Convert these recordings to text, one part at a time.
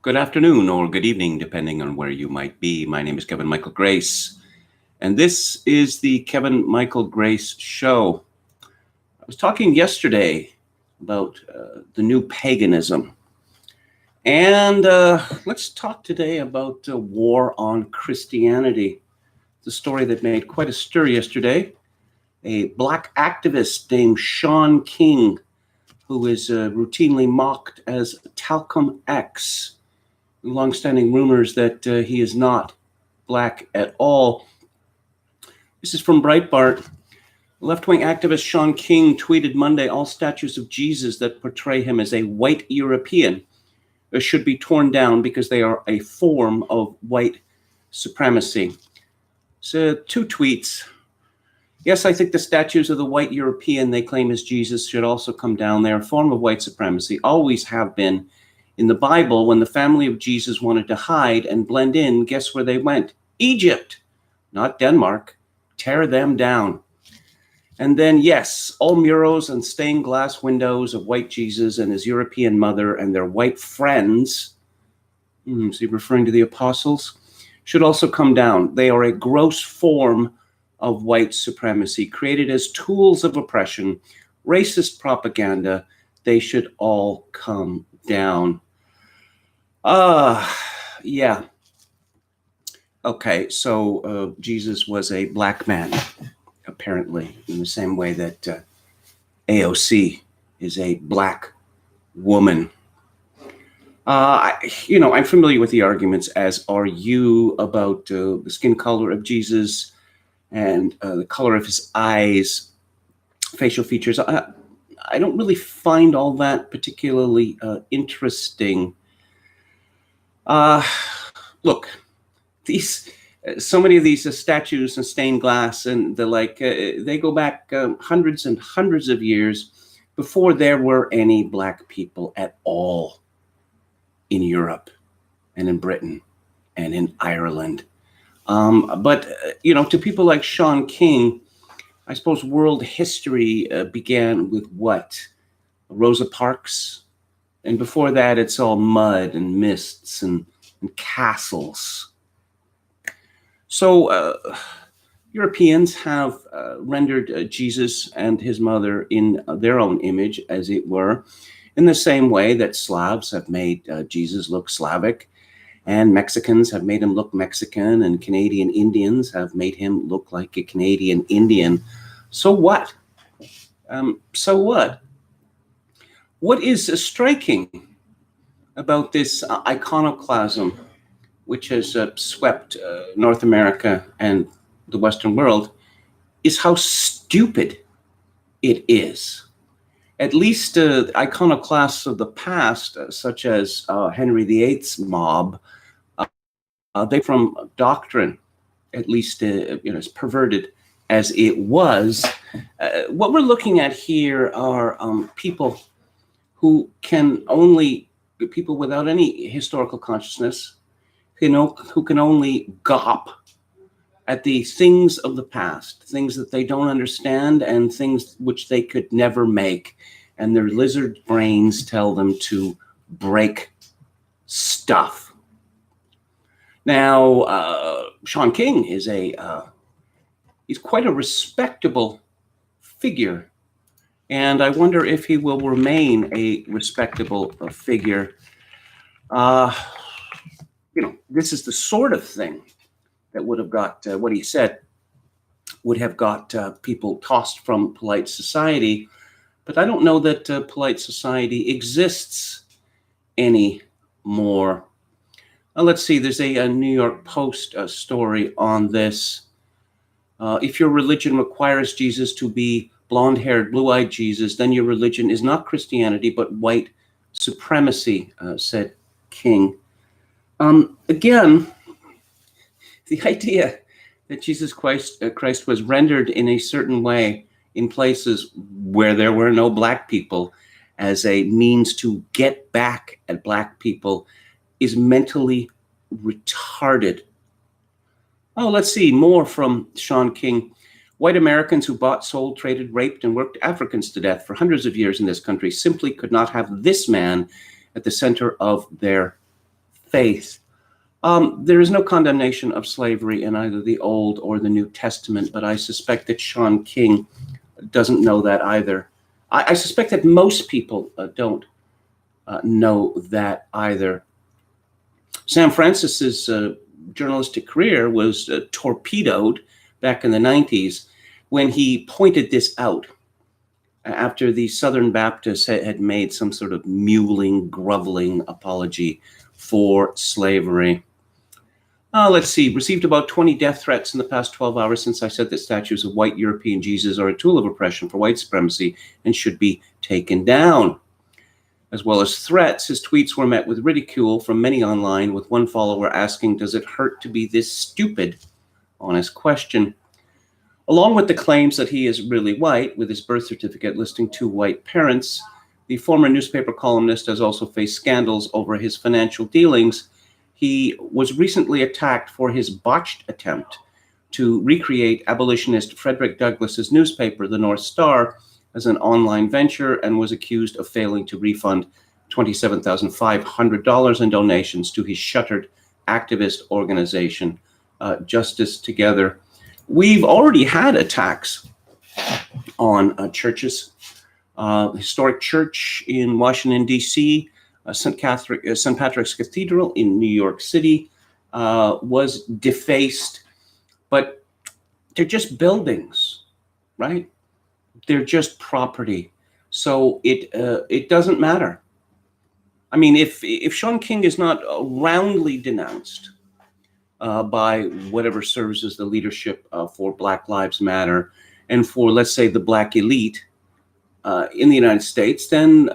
Good afternoon or good evening, depending on where you might be. My name is Kevin Michael Grace, and this is the Kevin Michael Grace Show. I was talking yesterday about the new paganism, and let's talk today about war on Christianity. It's a story that made quite a stir yesterday. A black activist named Sean King, who is routinely mocked as Talcum X. Long-standing rumors that he is not black at all. This is from Breitbart. Left-wing activist Sean King tweeted Monday, all statues of Jesus that portray him as a white European should be torn down because they are a form of white supremacy. So 2 tweets. Yes, I think the statues of the white European they claim as Jesus should also come down. They're a form of white supremacy, always have been. In the Bible, when the family of Jesus wanted to hide and blend in, guess where they went? Egypt, not Denmark. Tear them down. And then, yes, all murals and stained glass windows of white Jesus and his European mother and their white friends, is he referring to the apostles, should also come down. They are a gross form of white supremacy, created as tools of oppression, racist propaganda. They should all come down. Yeah. Okay, so Jesus was a black man, apparently, in the same way that AOC is a black woman. I'm familiar with the arguments, as are you, about the skin color of Jesus and the color of his eyes, facial features. I don't really find all that particularly interesting. Look, so many of these statues and stained glass and the like, they go back hundreds and hundreds of years before there were any black people at all in Europe and in Britain and in Ireland. But to people like Sean King, I suppose world history began with what? Rosa Parks? And before that, it's all mud and mists and castles. So Europeans have rendered Jesus and his mother in their own image, as it were, in the same way that Slavs have made Jesus look Slavic, and Mexicans have made him look Mexican, and Canadian Indians have made him look like a Canadian Indian. So what? So what? What is striking about this iconoclasm, which has swept North America and the Western world, is how stupid it is. At least iconoclasts of the past, such as Henry VIII's mob, they from doctrine, at least as perverted as it was. What we're looking at here are people who can only, people without any historical consciousness, who can only gawp at the things of the past, things that they don't understand and things which they could never make. And their lizard brains tell them to break stuff. Now, Sean King is he's quite a respectable figure. And I wonder if he will remain a respectable figure. This is the sort of thing that would have got, what he said, would have got people tossed from polite society. But I don't know that polite society exists anymore. Let's see, there's a New York Post story on this. If your religion requires Jesus to be blonde-haired, blue-eyed Jesus, then your religion is not Christianity, but white supremacy, said King. Again, the idea that Jesus Christ was rendered in a certain way in places where there were no black people as a means to get back at black people is mentally retarded. Oh, let's see, more from Sean King. White Americans who bought, sold, traded, raped, and worked Africans to death for hundreds of years in this country simply could not have this man at the center of their faith. There is no condemnation of slavery in either the Old or the New Testament, but I suspect that Sean King doesn't know that either. I suspect that most people don't know that either. Sam Francis's journalistic career was torpedoed back in the 90s when he pointed this out after the Southern Baptists had made some sort of mewling, groveling apology for slavery. Let's see, received about 20 death threats in the past 12 hours since I said that statues of white European Jesus are a tool of oppression for white supremacy and should be taken down. As well as threats, his tweets were met with ridicule from many online, with one follower asking, "Does it hurt to be this stupid?" Honest question. Along with the claims that he is really white, with his birth certificate listing 2 white parents, the former newspaper columnist has also faced scandals over his financial dealings. He was recently attacked for his botched attempt to recreate abolitionist Frederick Douglass's newspaper, the North Star, as an online venture, and was accused of failing to refund $27,500 in donations to his shuttered activist organization, Justice Together. We've already had attacks on churches. Historic church in Washington, D.C., St. Patrick's Cathedral in New York City was defaced, but they're just buildings, right? They're just property. So it doesn't matter. I mean, if Sean King is not roundly denounced by whatever serves as the leadership for Black Lives Matter and for, let's say, the Black elite in the United States, then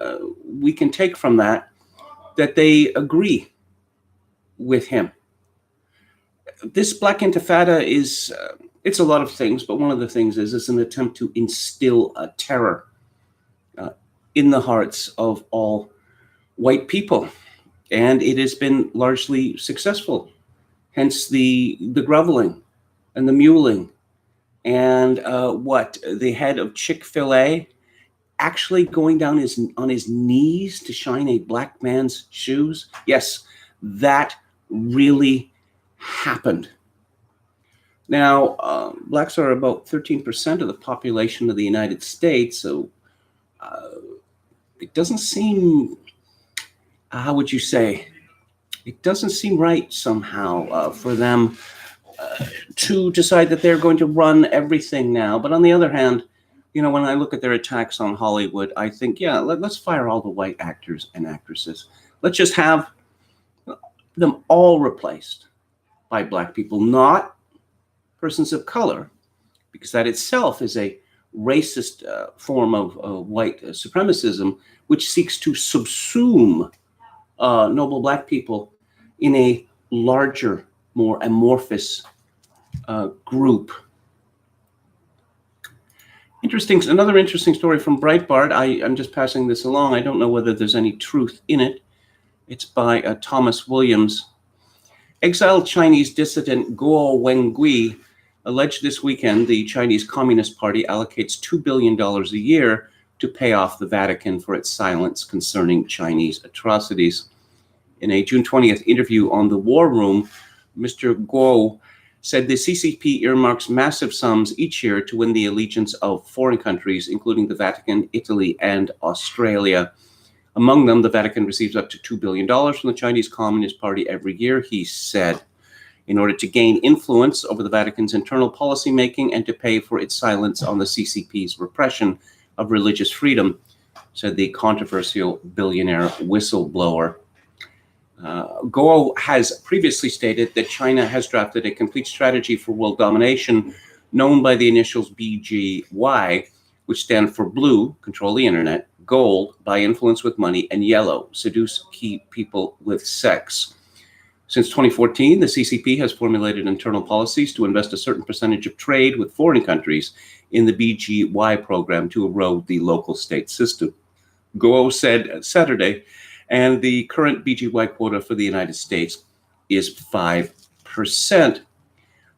we can take from that they agree with him. This Black Intifada is, it's a lot of things, but one of the things is it's an attempt to instill terror in the hearts of all white people. And it has been largely successful. Hence the groveling and the mewling. And the head of Chick-fil-A actually going down on his knees to shine a black man's shoes? Yes, that really happened. Now, blacks are about 13% of the population of the United States, so it doesn't seem, how would you say, it doesn't seem right somehow for them to decide that they're going to run everything now. But on the other hand, you know, when I look at their attacks on Hollywood, I think, yeah, let's fire all the white actors and actresses. Let's just have them all replaced by black people, not persons of color, because that itself is a racist form of white supremacism, which seeks to subsume noble black people in a larger, more amorphous group. Another interesting story from Breitbart. I'm just passing this along. I don't know whether there's any truth in it. It's by Thomas Williams. Exiled Chinese dissident Guo Wengui alleged this weekend the Chinese Communist Party allocates $2 billion a year to pay off the Vatican for its silence concerning Chinese atrocities. In a June 20th interview on The War Room, Mr. Guo said the CCP earmarks massive sums each year to win the allegiance of foreign countries, including the Vatican, Italy, and Australia. Among them, the Vatican receives up to $2 billion from the Chinese Communist Party every year, he said, in order to gain influence over the Vatican's internal policy making and to pay for its silence on the CCP's repression of religious freedom, said the controversial billionaire whistleblower. Guo has previously stated that China has drafted a complete strategy for world domination known by the initials BGY, which stand for blue, control the internet, gold, buy influence with money, and yellow, seduce key people with sex. Since 2014, the CCP has formulated internal policies to invest a certain percentage of trade with foreign countries in the BGY program to erode the local state system. Guo said Saturday, and the current BGY quota for the United States is 5%.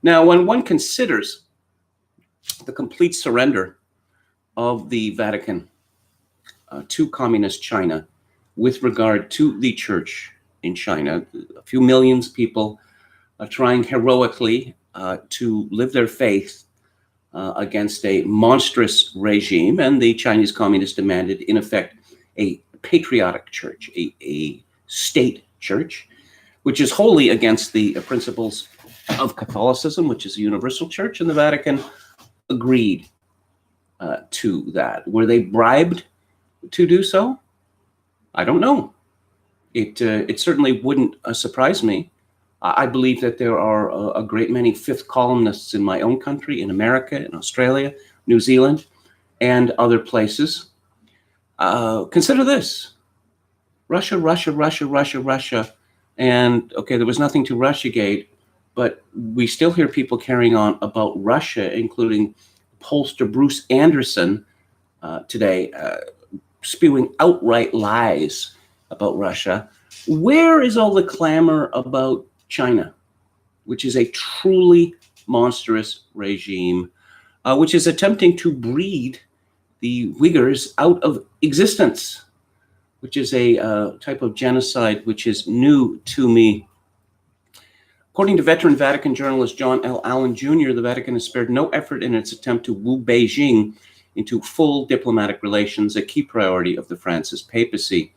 Now, when one considers the complete surrender of the Vatican to communist China with regard to the church in China. A few millions of people are trying heroically to live their faith against a monstrous regime, and the Chinese communists demanded, in effect, a patriotic church, a state church, which is wholly against the principles of Catholicism, which is a universal church, and the Vatican agreed to that. Were they bribed to do so? I don't know. It certainly wouldn't surprise me. I believe that there are a great many fifth columnists in my own country, in America, in Australia, New Zealand, and other places. Consider this. Russia, Russia, Russia, Russia, Russia. And, okay, there was nothing to Russiagate, but we still hear people carrying on about Russia, including pollster Bruce Anderson today, spewing outright lies about Russia. Where is all the clamor about China, which is a truly monstrous regime, which is attempting to breed the Uyghurs out of existence, which is a type of genocide which is new to me. According to veteran Vatican journalist John L. Allen Jr., the Vatican has spared no effort in its attempt to woo Beijing into full diplomatic relations, a key priority of the Francis papacy.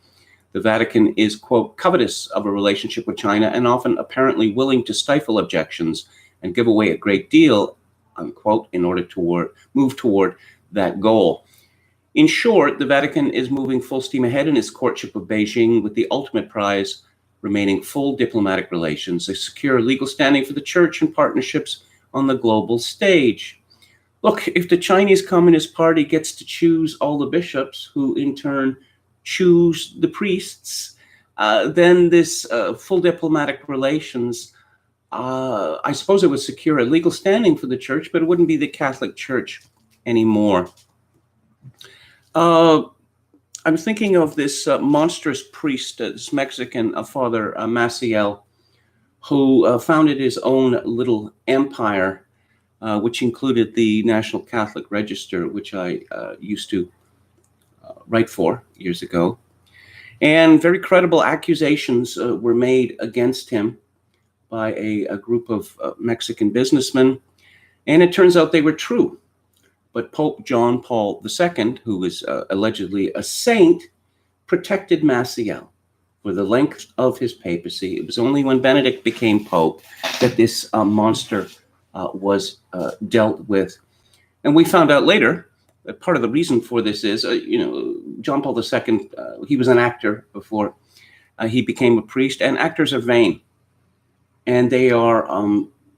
The Vatican is, quote, covetous of a relationship with China and often apparently willing to stifle objections and give away a great deal, unquote, in order to move toward that goal. In short, the Vatican is moving full steam ahead in its courtship of Beijing, with the ultimate prize remaining full diplomatic relations, a secure legal standing for the church, and partnerships on the global stage. Look, if the Chinese Communist Party gets to choose all the bishops, who in turn choose the priests, then this full diplomatic relations, I suppose it would secure a legal standing for the church, but it wouldn't be the Catholic Church anymore. I'm thinking of this monstrous priest, this Mexican Father Maciel, who founded his own little empire, which included the National Catholic Register, which I used to write for years ago. And very credible accusations were made against him by a group of Mexican businessmen, and it turns out they were true. But Pope John Paul II, who was allegedly a saint, protected Maciel for the length of his papacy. It was only when Benedict became Pope that this monster was dealt with. And we found out later that part of the reason for this is, John Paul II, he was an actor before he became a priest, and actors are vain. And they are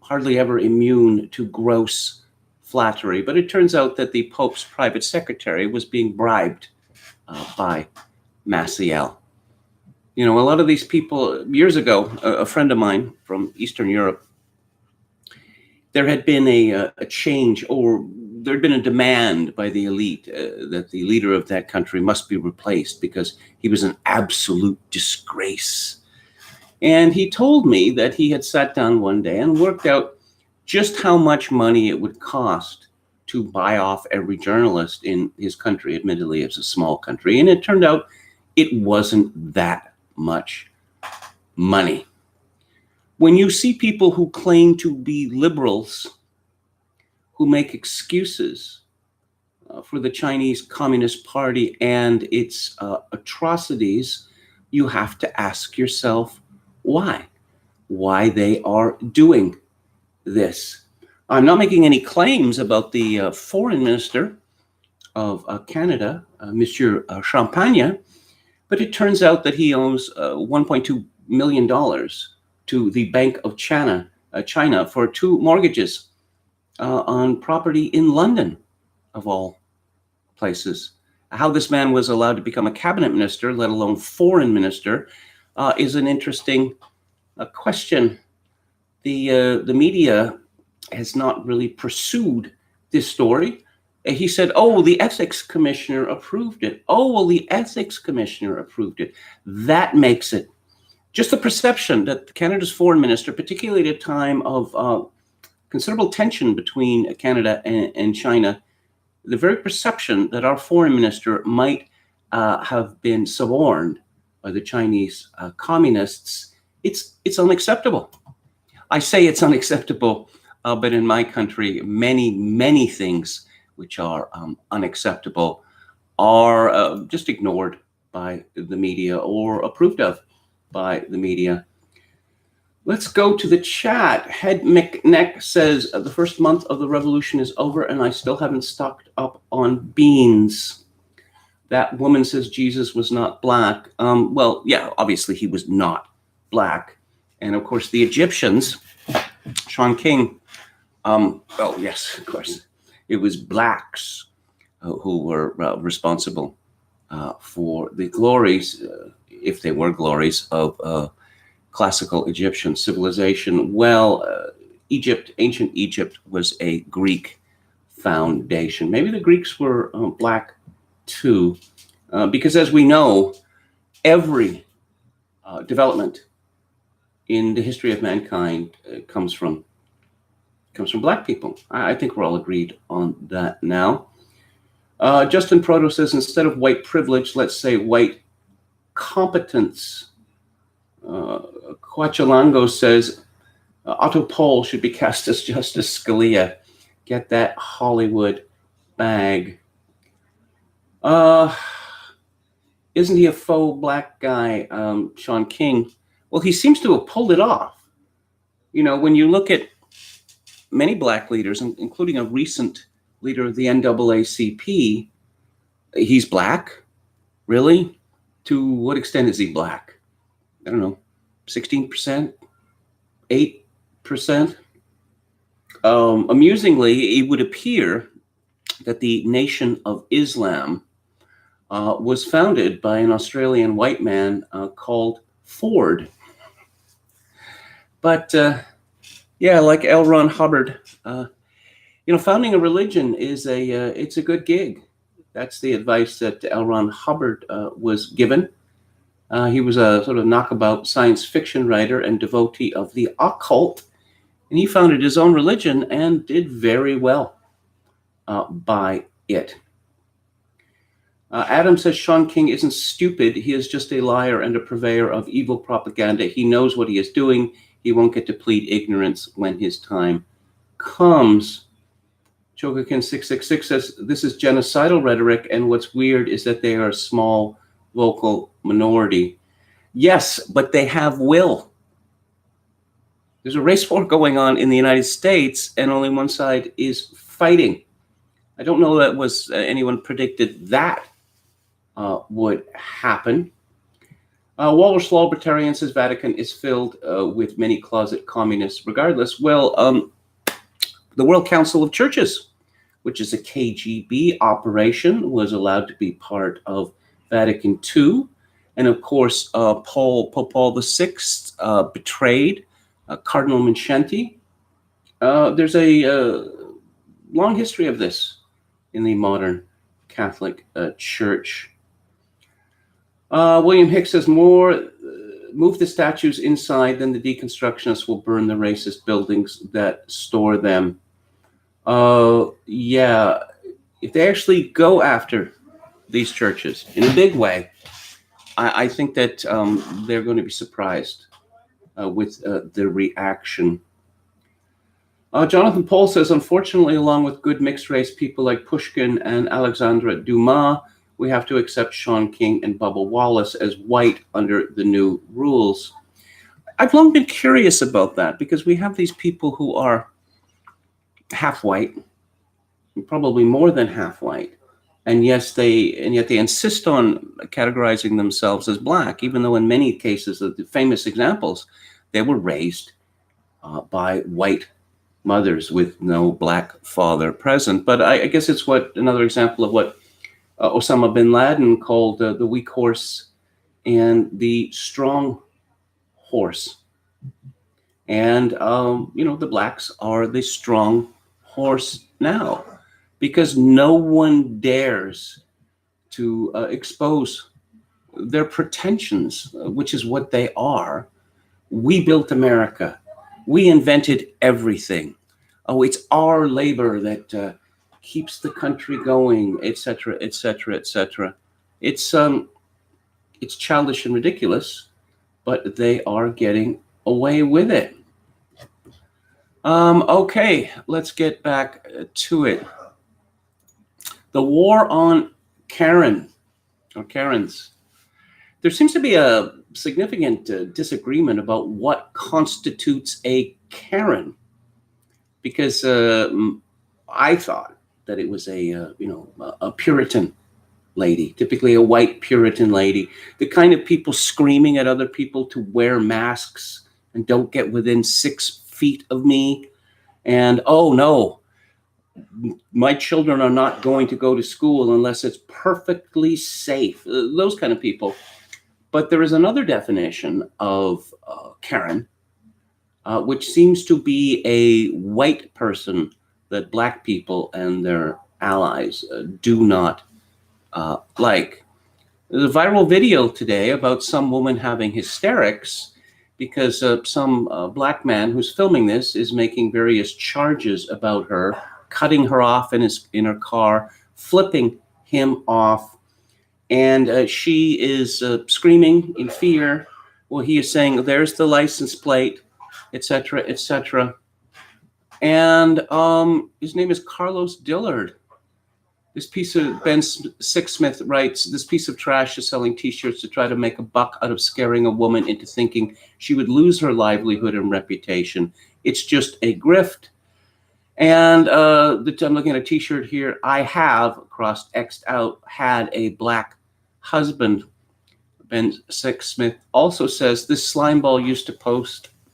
hardly ever immune to gross flattery. But it turns out that the Pope's private secretary was being bribed by Maciel. A lot of these people, years ago, a friend of mine from Eastern Europe, there had been a change, or there had been a demand by the elite that the leader of that country must be replaced because he was an absolute disgrace. And he told me that he had sat down one day and worked out just how much money it would cost to buy off every journalist in his country. Admittedly, it's a small country. And it turned out it wasn't that much money. When you see people who claim to be liberals, who make excuses for the Chinese Communist Party and its atrocities, you have to ask yourself why they are doing this. I'm not making any claims about the foreign minister of Canada, Monsieur Champagne, but it turns out that he owes $1.2 million to the Bank of China for 2 mortgages on property in London, of all places. How this man was allowed to become a cabinet minister, let alone foreign minister, is an interesting question. The media has not really pursued this story. He said, oh, the ethics commissioner approved it. Oh, well, the ethics commissioner approved it. That makes it just the perception that Canada's foreign minister, particularly at a time of considerable tension between Canada and China, the very perception that our foreign minister might have been suborned the Chinese communists, it's unacceptable. I say it's unacceptable, but in my country, many things which are unacceptable are just ignored by the media or approved of by the media. Let's go to the chat. Head McNeck says, the first month of the revolution is over and I still haven't stocked up on beans. That woman says Jesus was not black. Well, yeah, obviously he was not black. And of course, the Egyptians, Sean King, oh yes, of course, it was blacks who were responsible for the glories, if they were glories, of classical Egyptian civilization. Well, ancient Egypt was a Greek foundation. Maybe the Greeks were black too, because as we know, every development in the history of mankind comes from black people. I think we're all agreed on that now. Justin Proto says, instead of white privilege, let's say white competence. Quachalango says, Otto Pol should be cast as Justice Scalia. Get that Hollywood bag. Isn't he a faux black guy, Sean King? Well, he seems to have pulled it off. You know, when you look at many black leaders, including a recent leader of the NAACP, he's black? Really? To what extent is he black? I don't know, 16%, 8%. Amusingly, it would appear that the Nation of Islam was founded by an Australian white man called Ford. But yeah, like L. Ron Hubbard, founding a religion is it's a good gig. That's the advice that L. Ron Hubbard was given. He was a sort of knockabout science fiction writer and devotee of the occult, and he founded his own religion and did very well by it. Adam says Sean King isn't stupid. He is just a liar and a purveyor of evil propaganda. He knows what he is doing. He won't get to plead ignorance when his time comes. Chokakin 666 says this is genocidal rhetoric, and what's weird is that they are a small vocal minority. Yes, but they have will. There's a race war going on in the United States, and only one side is fighting. I don't know that was anyone predicted that would happen. Walrus Libertarian says Vatican is filled with many closet communists. Regardless, well, the World Council of Churches, which is a KGB operation, was allowed to be part of Vatican II. And of course, Pope Paul VI betrayed Cardinal Mindszenty. There's a long history of this in the modern Catholic Church. William Hicks says move the statues inside, then the deconstructionists will burn the racist buildings that store them. Yeah, if they actually go after these churches in a big way, I think that they're going to be surprised with the reaction. Jonathan Paul says, unfortunately, along with good mixed race people like Pushkin and Alexandra Dumas, we have to accept Sean King and Bubba Wallace as white under the new rules. I've long been curious about that because we have these people who are half white, probably more than half white. And yet they insist on categorizing themselves as black, even though in many cases, the famous examples, they were raised by white mothers with no black father present. But I guess it's another example of what Osama bin Laden called the weak horse and the strong horse. And, the blacks are the strong horse now, because no one dares to expose their pretensions, which is what they are. We built America. We invented everything. Oh, it's our labor that keeps the country going, et cetera, et cetera, et cetera. It's It's childish and ridiculous, but they are getting away with it. Okay, let's get back to it. The war on Karen, or Karens. There seems to be a significant disagreement about what constitutes a Karen, because I thought that it was a Puritan lady, typically a white Puritan lady, the kind of people screaming at other people to wear masks and don't get within 6 feet of me. And, oh no, my children are not going to go to school unless it's perfectly safe. Those kind of people. But there is another definition of Karen, which seems to be a white person that black people and their allies do not like. There's a viral video today about some woman having hysterics because some black man who's filming this is making various charges about her, cutting her off in her car, flipping him off, and she is screaming in fear. Well, he is saying, "There's the license plate," etc., etc. And his name is Carlos Dillard. This piece of Ben Sixsmith writes, "This piece of trash is selling T-shirts to try to make a buck out of scaring a woman into thinking she would lose her livelihood and reputation. It's just a grift." And I'm looking at a T-shirt here. I have, crossed X'd out, had a black husband. Ben Sixsmith also says, "This slimeball used to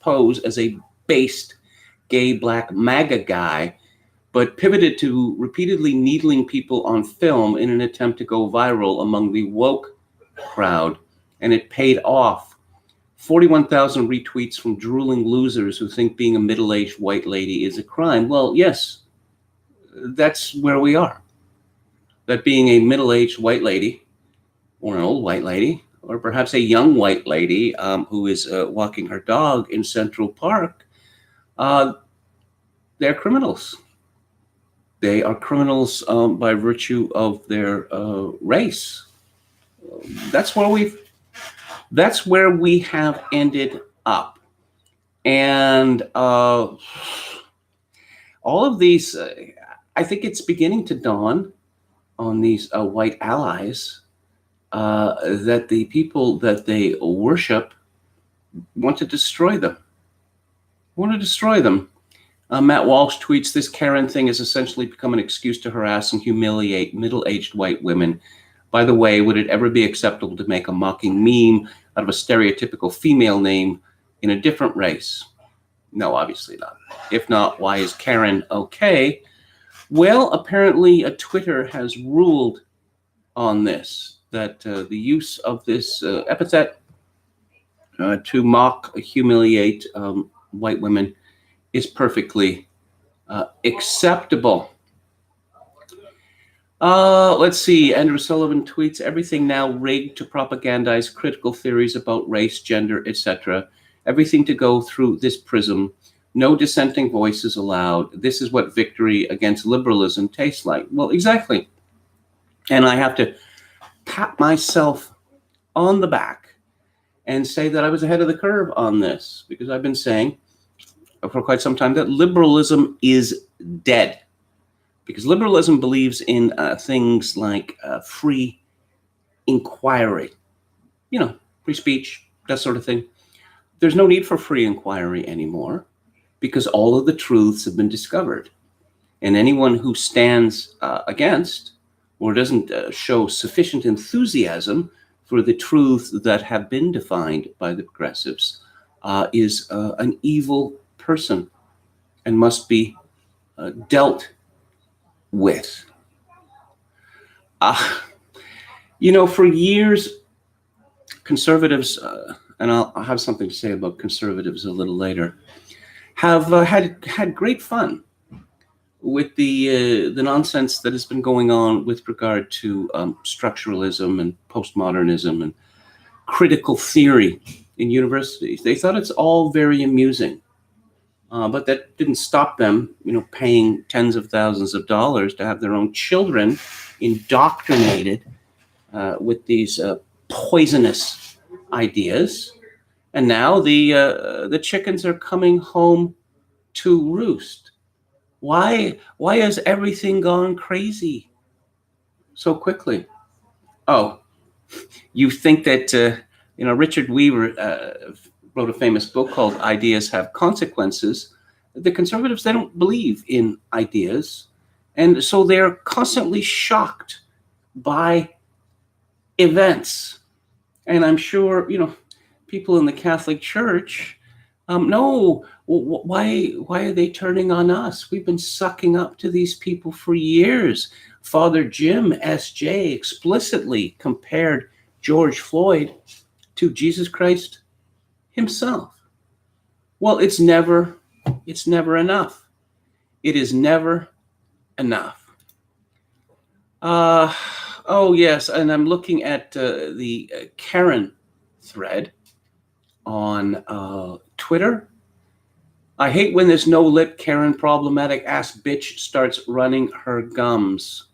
pose as a based gay black MAGA guy, but pivoted to repeatedly needling people on film in an attempt to go viral among the woke crowd, and it paid off. 41,000 retweets from drooling losers who think being a middle-aged white lady is a crime." Well, yes, that's where we are. That being a middle-aged white lady, or an old white lady, or perhaps a young white lady who is walking her dog in Central Park, they're criminals. They are criminals by virtue of their race. That's where we have ended up. And all of these, I think it's beginning to dawn on these white allies that the people that they worship want to destroy them. Matt Walsh tweets, "This Karen thing has essentially become an excuse to harass and humiliate middle-aged white women. By the way, would it ever be acceptable to make a mocking meme out of a stereotypical female name in a different race? No, obviously not. If not, why is Karen okay?" Well, apparently Twitter has ruled on this, that the use of this epithet to mock, humiliate white women is perfectly acceptable. Let's see. Andrew Sullivan tweets, "Everything now rigged to propagandize critical theories about race, gender, etc. Everything to go through this prism. No dissenting voices allowed. This is what victory against liberalism tastes like." Well, exactly. And I have to pat myself on the back and say that I was ahead of the curve on this, because I've been saying for quite some time that liberalism is dead, because liberalism believes in things like free inquiry, free speech, that sort of thing. There's no need for free inquiry anymore, because all of the truths have been discovered. And anyone who stands against or doesn't show sufficient enthusiasm for the truths that have been defined by the progressives is an evil person and must be dealt with. For years, conservatives, and I'll have something to say about conservatives a little later, have had great fun with the nonsense that has been going on with regard to structuralism and postmodernism and critical theory in universities. They thought it's all very amusing. But that didn't stop them, paying tens of thousands of dollars to have their own children indoctrinated with these poisonous ideas. And now the chickens are coming home to roost. Why has everything gone crazy so quickly? Oh, you think that Richard Weaver wrote a famous book called Ideas Have Consequences. The conservatives, they don't believe in ideas, and so they're constantly shocked by events. And I'm sure people in the Catholic Church no, why are they turning on us? We've been sucking up to these people for years. Father Jim S.J. explicitly compared George Floyd to Jesus Christ himself. Well, it's never enough. It is never enough. Oh yes, and I'm looking at the Karen thread on Twitter. I hate when this no-lip Karen problematic ass bitch starts running her gums.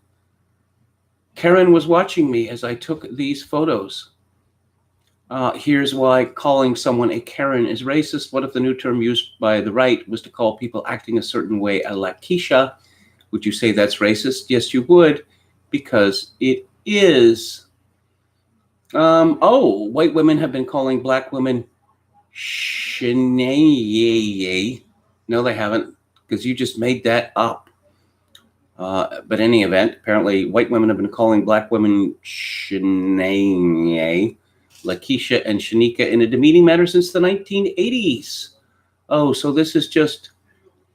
Karen was watching me as I took these photos. Here's why calling someone a Karen is racist. What if the new term used by the right was to call people acting a certain way a Lakeisha? Would you say that's racist? Yes, you would, because it is. White women have been calling black women Shanaye. No, they haven't, because you just made that up. But in any event, apparently white women have been calling black women Shanaye, Lakeisha, and Shanika in a demeaning manner since the 1980s. Oh, so this is just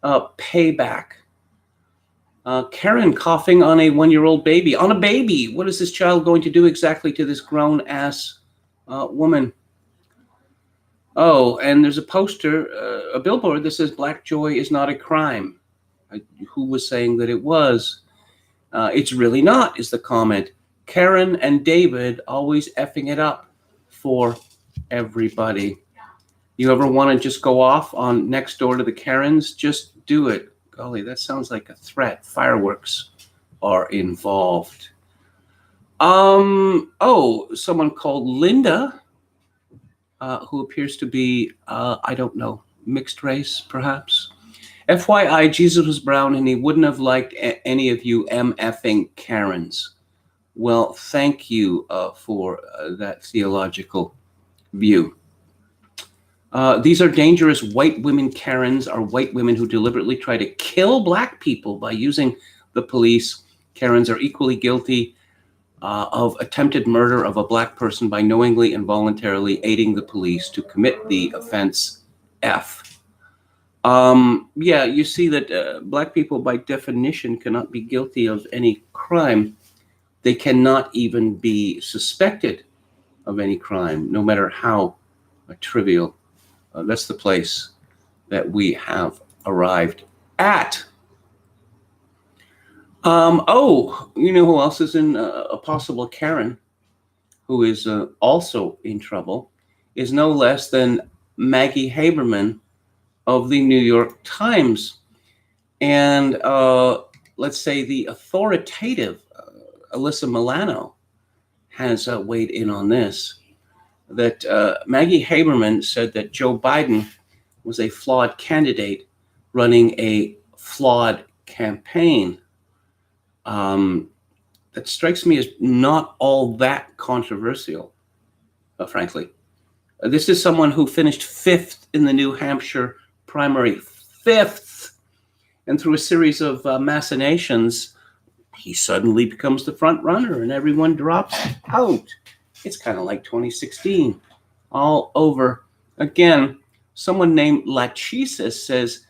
payback. Karen coughing on a 1-year-old baby. On a baby! What is this child going to do exactly to this grown-ass woman? Oh, and there's a poster, a billboard that says Black joy is not a crime. Who was saying that it was? It's really not, is the comment. Karen and David always effing it up for everybody. You ever want to just go off on next door to the Karens? Just do it. Golly, that sounds like a threat. Fireworks are involved. Someone called Linda, who appears to be, I don't know, mixed race, perhaps. FYI, Jesus was brown and he wouldn't have liked any of you MFing Karens. Well, thank you for that theological view. These are dangerous white women. Karens are white women who deliberately try to kill black people by using the police. Karens are equally guilty of attempted murder of a black person by knowingly and voluntarily aiding the police to commit the offense F. You see that black people by definition cannot be guilty of any crime. They cannot even be suspected of any crime, no matter how trivial. That's the place that we have arrived at. You know who else is in a possible Karen, who is also in trouble, is no less than Maggie Haberman of the New York Times. And let's say the authoritative Alyssa Milano has weighed in on this, that Maggie Haberman said that Joe Biden was a flawed candidate running a flawed campaign. That strikes me as not all that controversial, frankly. This is someone who finished 5th in the New Hampshire primary, 5th. And through a series of machinations, he suddenly becomes the front runner and everyone drops out. It's kind of like 2016 all over again. Someone named Lachesis says,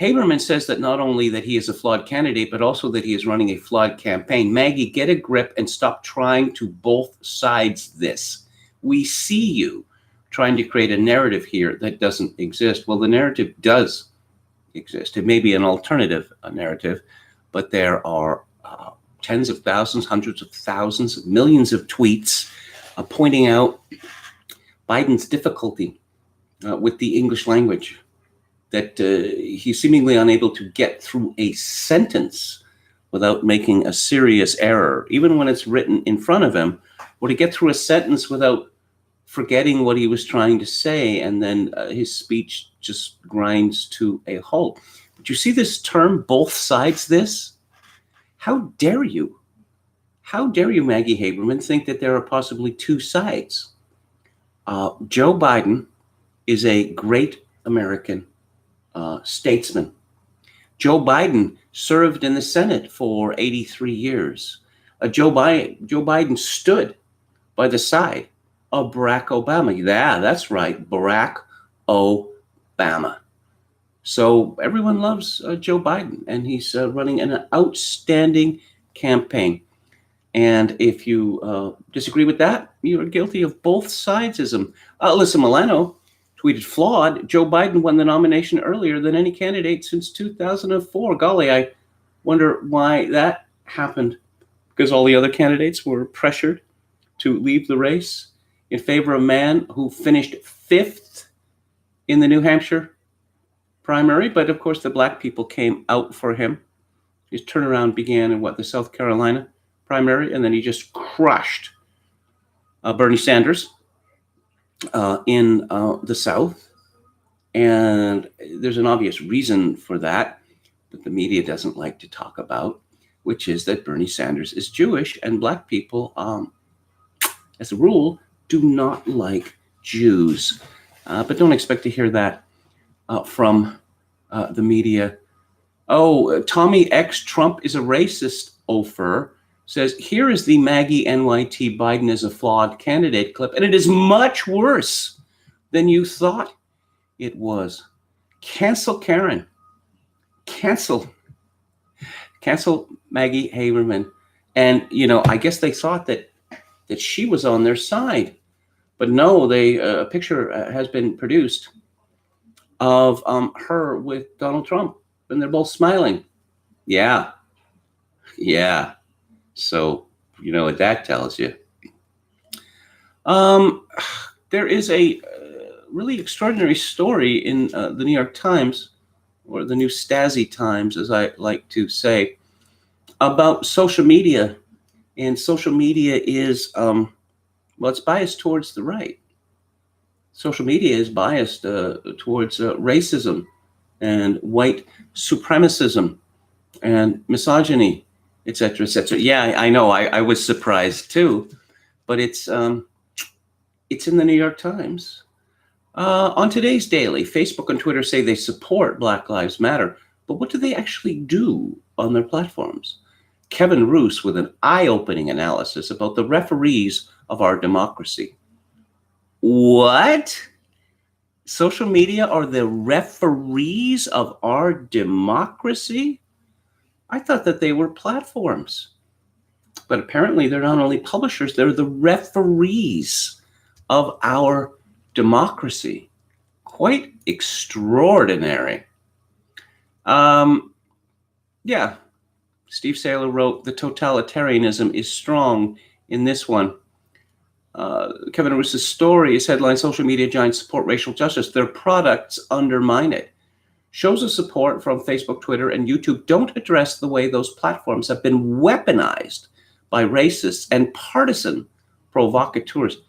Haberman says that not only that he is a flawed candidate, but also that he is running a flawed campaign. Maggie, get a grip and stop trying to both sides this. We see you trying to create a narrative here that doesn't exist. Well, the narrative does exist. It may be an alternative narrative, but there are tens of thousands, hundreds of thousands, millions of tweets pointing out Biden's difficulty with the English language, that he's seemingly unable to get through a sentence without making a serious error, even when it's written in front of him, or to get through a sentence without forgetting what he was trying to say, and then his speech just grinds to a halt. But you see this term, both sides this? How dare you? How dare you, Maggie Haberman, think that there are possibly two sides? Joe Biden is a great American statesman. Joe Biden served in the Senate for 83 years. Joe Biden stood by the side of Barack Obama. Yeah, that's right, Barack Obama. So everyone loves Joe Biden, and he's running an outstanding campaign. And if you disagree with that, you are guilty of both sidesism. Alyssa Milano tweeted, flawed, Joe Biden won the nomination earlier than any candidate since 2004. Golly, I wonder why that happened. Because all the other candidates were pressured to leave the race in favor of a man who finished 5th in the New Hampshire primary. But of course, the black people came out for him. His turnaround began in the South Carolina primary, and then he just crushed Bernie Sanders in the South. And there's an obvious reason for that the media doesn't like to talk about, which is that Bernie Sanders is Jewish, and black people, as a rule, do not like Jews. But don't expect to hear that from the media. Oh, Tommy X Trump is a racist, Ofer says, here is the Maggie NYT Biden is a flawed candidate clip, and it is much worse than you thought it was. Cancel Karen. Cancel Maggie Haberman. And, I guess they thought that she was on their side. But no, a picture has been produced of her with Donald Trump, and they're both smiling. Yeah. So, you know what that tells you. There is a really extraordinary story in the New York Times, or the New Stasi Times, as I like to say, about social media. And social media is, it's biased towards the right. Social media is biased towards racism and white supremacism and misogyny, et cetera, et cetera. Yeah, I know. I was surprised too, but it's in the New York Times. On today's Daily, Facebook and Twitter say they support Black Lives Matter, but what do they actually do on their platforms? Kevin Roose with an eye-opening analysis about the referees of our democracy. What? Social media are the referees of our democracy? I thought that they were platforms. But apparently they're not only publishers, they're the referees of our democracy. Quite extraordinary. Steve Saylor wrote, the totalitarianism is strong in this one. Kevin Roose's story is headline, social media giants support racial justice. Their products undermine it. Shows of support from Facebook, Twitter, and YouTube don't address the way those platforms have been weaponized by racists and partisan provocateurs.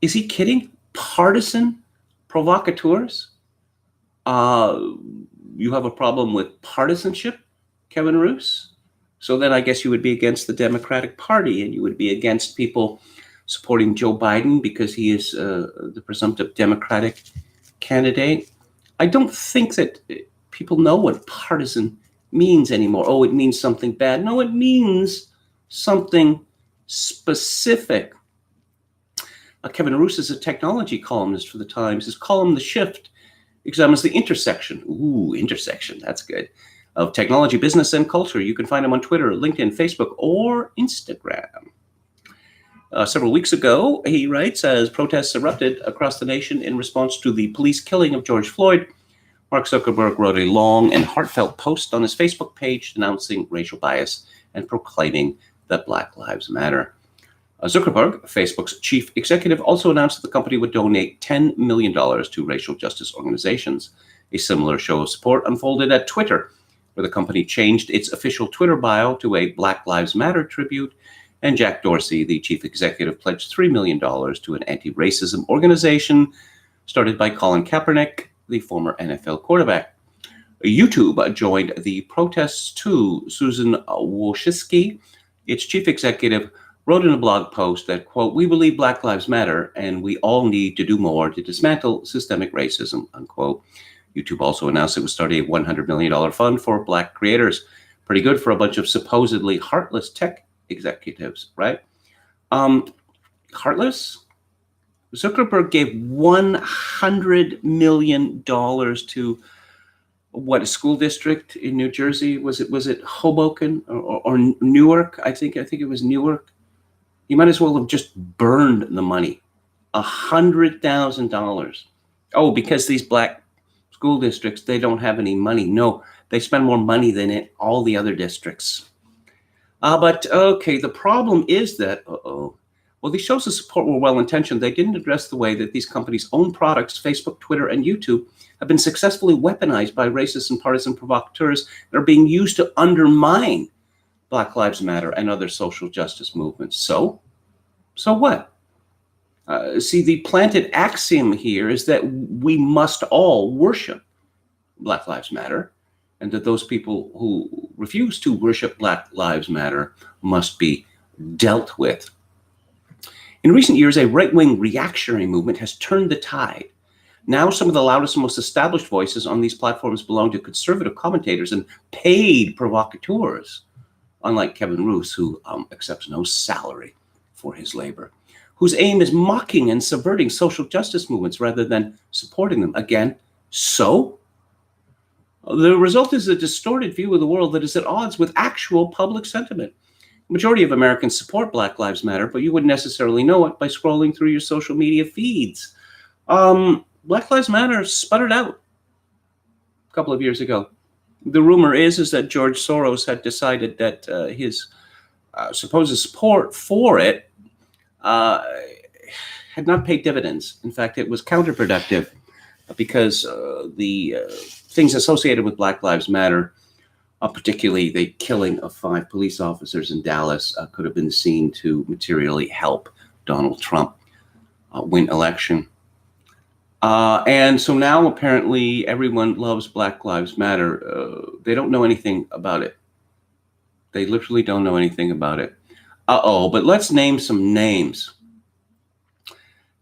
Is he kidding? Partisan provocateurs? You have a problem with partisanship, Kevin Roose? So then I guess you would be against the Democratic Party, and you would be against people supporting Joe Biden because he is the presumptive Democratic candidate. I don't think that people know what partisan means anymore. Oh, it means something bad. No, it means something specific. Kevin Roose is a technology columnist for the Times. His column, The Shift, examines the intersection. Ooh, intersection, that's good. Of technology, business, and culture. You can find him on Twitter, LinkedIn, Facebook, or Instagram. Several weeks ago, he writes, as protests erupted across the nation in response to the police killing of George Floyd, Mark Zuckerberg wrote a long and heartfelt post on his Facebook page denouncing racial bias and proclaiming that Black Lives Matter. Zuckerberg, Facebook's chief executive, also announced that the company would donate $10 million to racial justice organizations. A similar show of support unfolded at Twitter, where the company changed its official Twitter bio to a Black Lives Matter tribute And Jack Dorsey, the chief executive, pledged $3 million to an anti-racism organization started by Colin Kaepernick, the former NFL quarterback. YouTube joined the protests too. Susan Wojcicki, its chief executive, wrote in a blog post that, quote, "We believe Black Lives Matter and we all need to do more to dismantle systemic racism," unquote. YouTube also announced it was starting a $100 million fund for Black creators. Pretty good for a bunch of supposedly heartless tech executives, right? Heartless? Zuckerberg gave $100 million to what, a school district in New Jersey? Was it Hoboken or Newark? I think it was Newark. You might as well have just burned the money. $100,000. Oh, because these black school districts, they don't have any money. No, they spend more money than in all the other districts. But okay, the problem is that, well, these shows of support were well-intentioned. They didn't address the way that these companies' own products, Facebook, Twitter, and YouTube, have been successfully weaponized by racist and partisan provocateurs that are being used to undermine Black Lives Matter and other social justice movements. So what? See, the planted axiom here is that we must all worship Black Lives Matter, and that those people who refuse to worship Black Lives Matter must be dealt with. In recent years, a right-wing reactionary movement has turned the tide. Now, some of the loudest and most established voices on these platforms belong to conservative commentators and paid provocateurs, unlike Kevin Roose, who accepts no salary for his labor, whose aim is mocking and subverting social justice movements rather than supporting them. Again, so? The result is a distorted view of the world that is at odds with actual public sentiment. The majority of Americans support Black Lives Matter, but you wouldn't necessarily know it by scrolling through your social media feeds. Black Lives Matter sputtered out a couple of years ago. The rumor is that George Soros had decided that his supposed support for it had not paid dividends. In fact, it was counterproductive because the things associated with Black Lives Matter, particularly the killing of 5 police officers in Dallas, could have been seen to materially help Donald Trump win election. And so now apparently everyone loves Black Lives Matter. They don't know anything about it. They literally don't know anything about it. But let's name some names.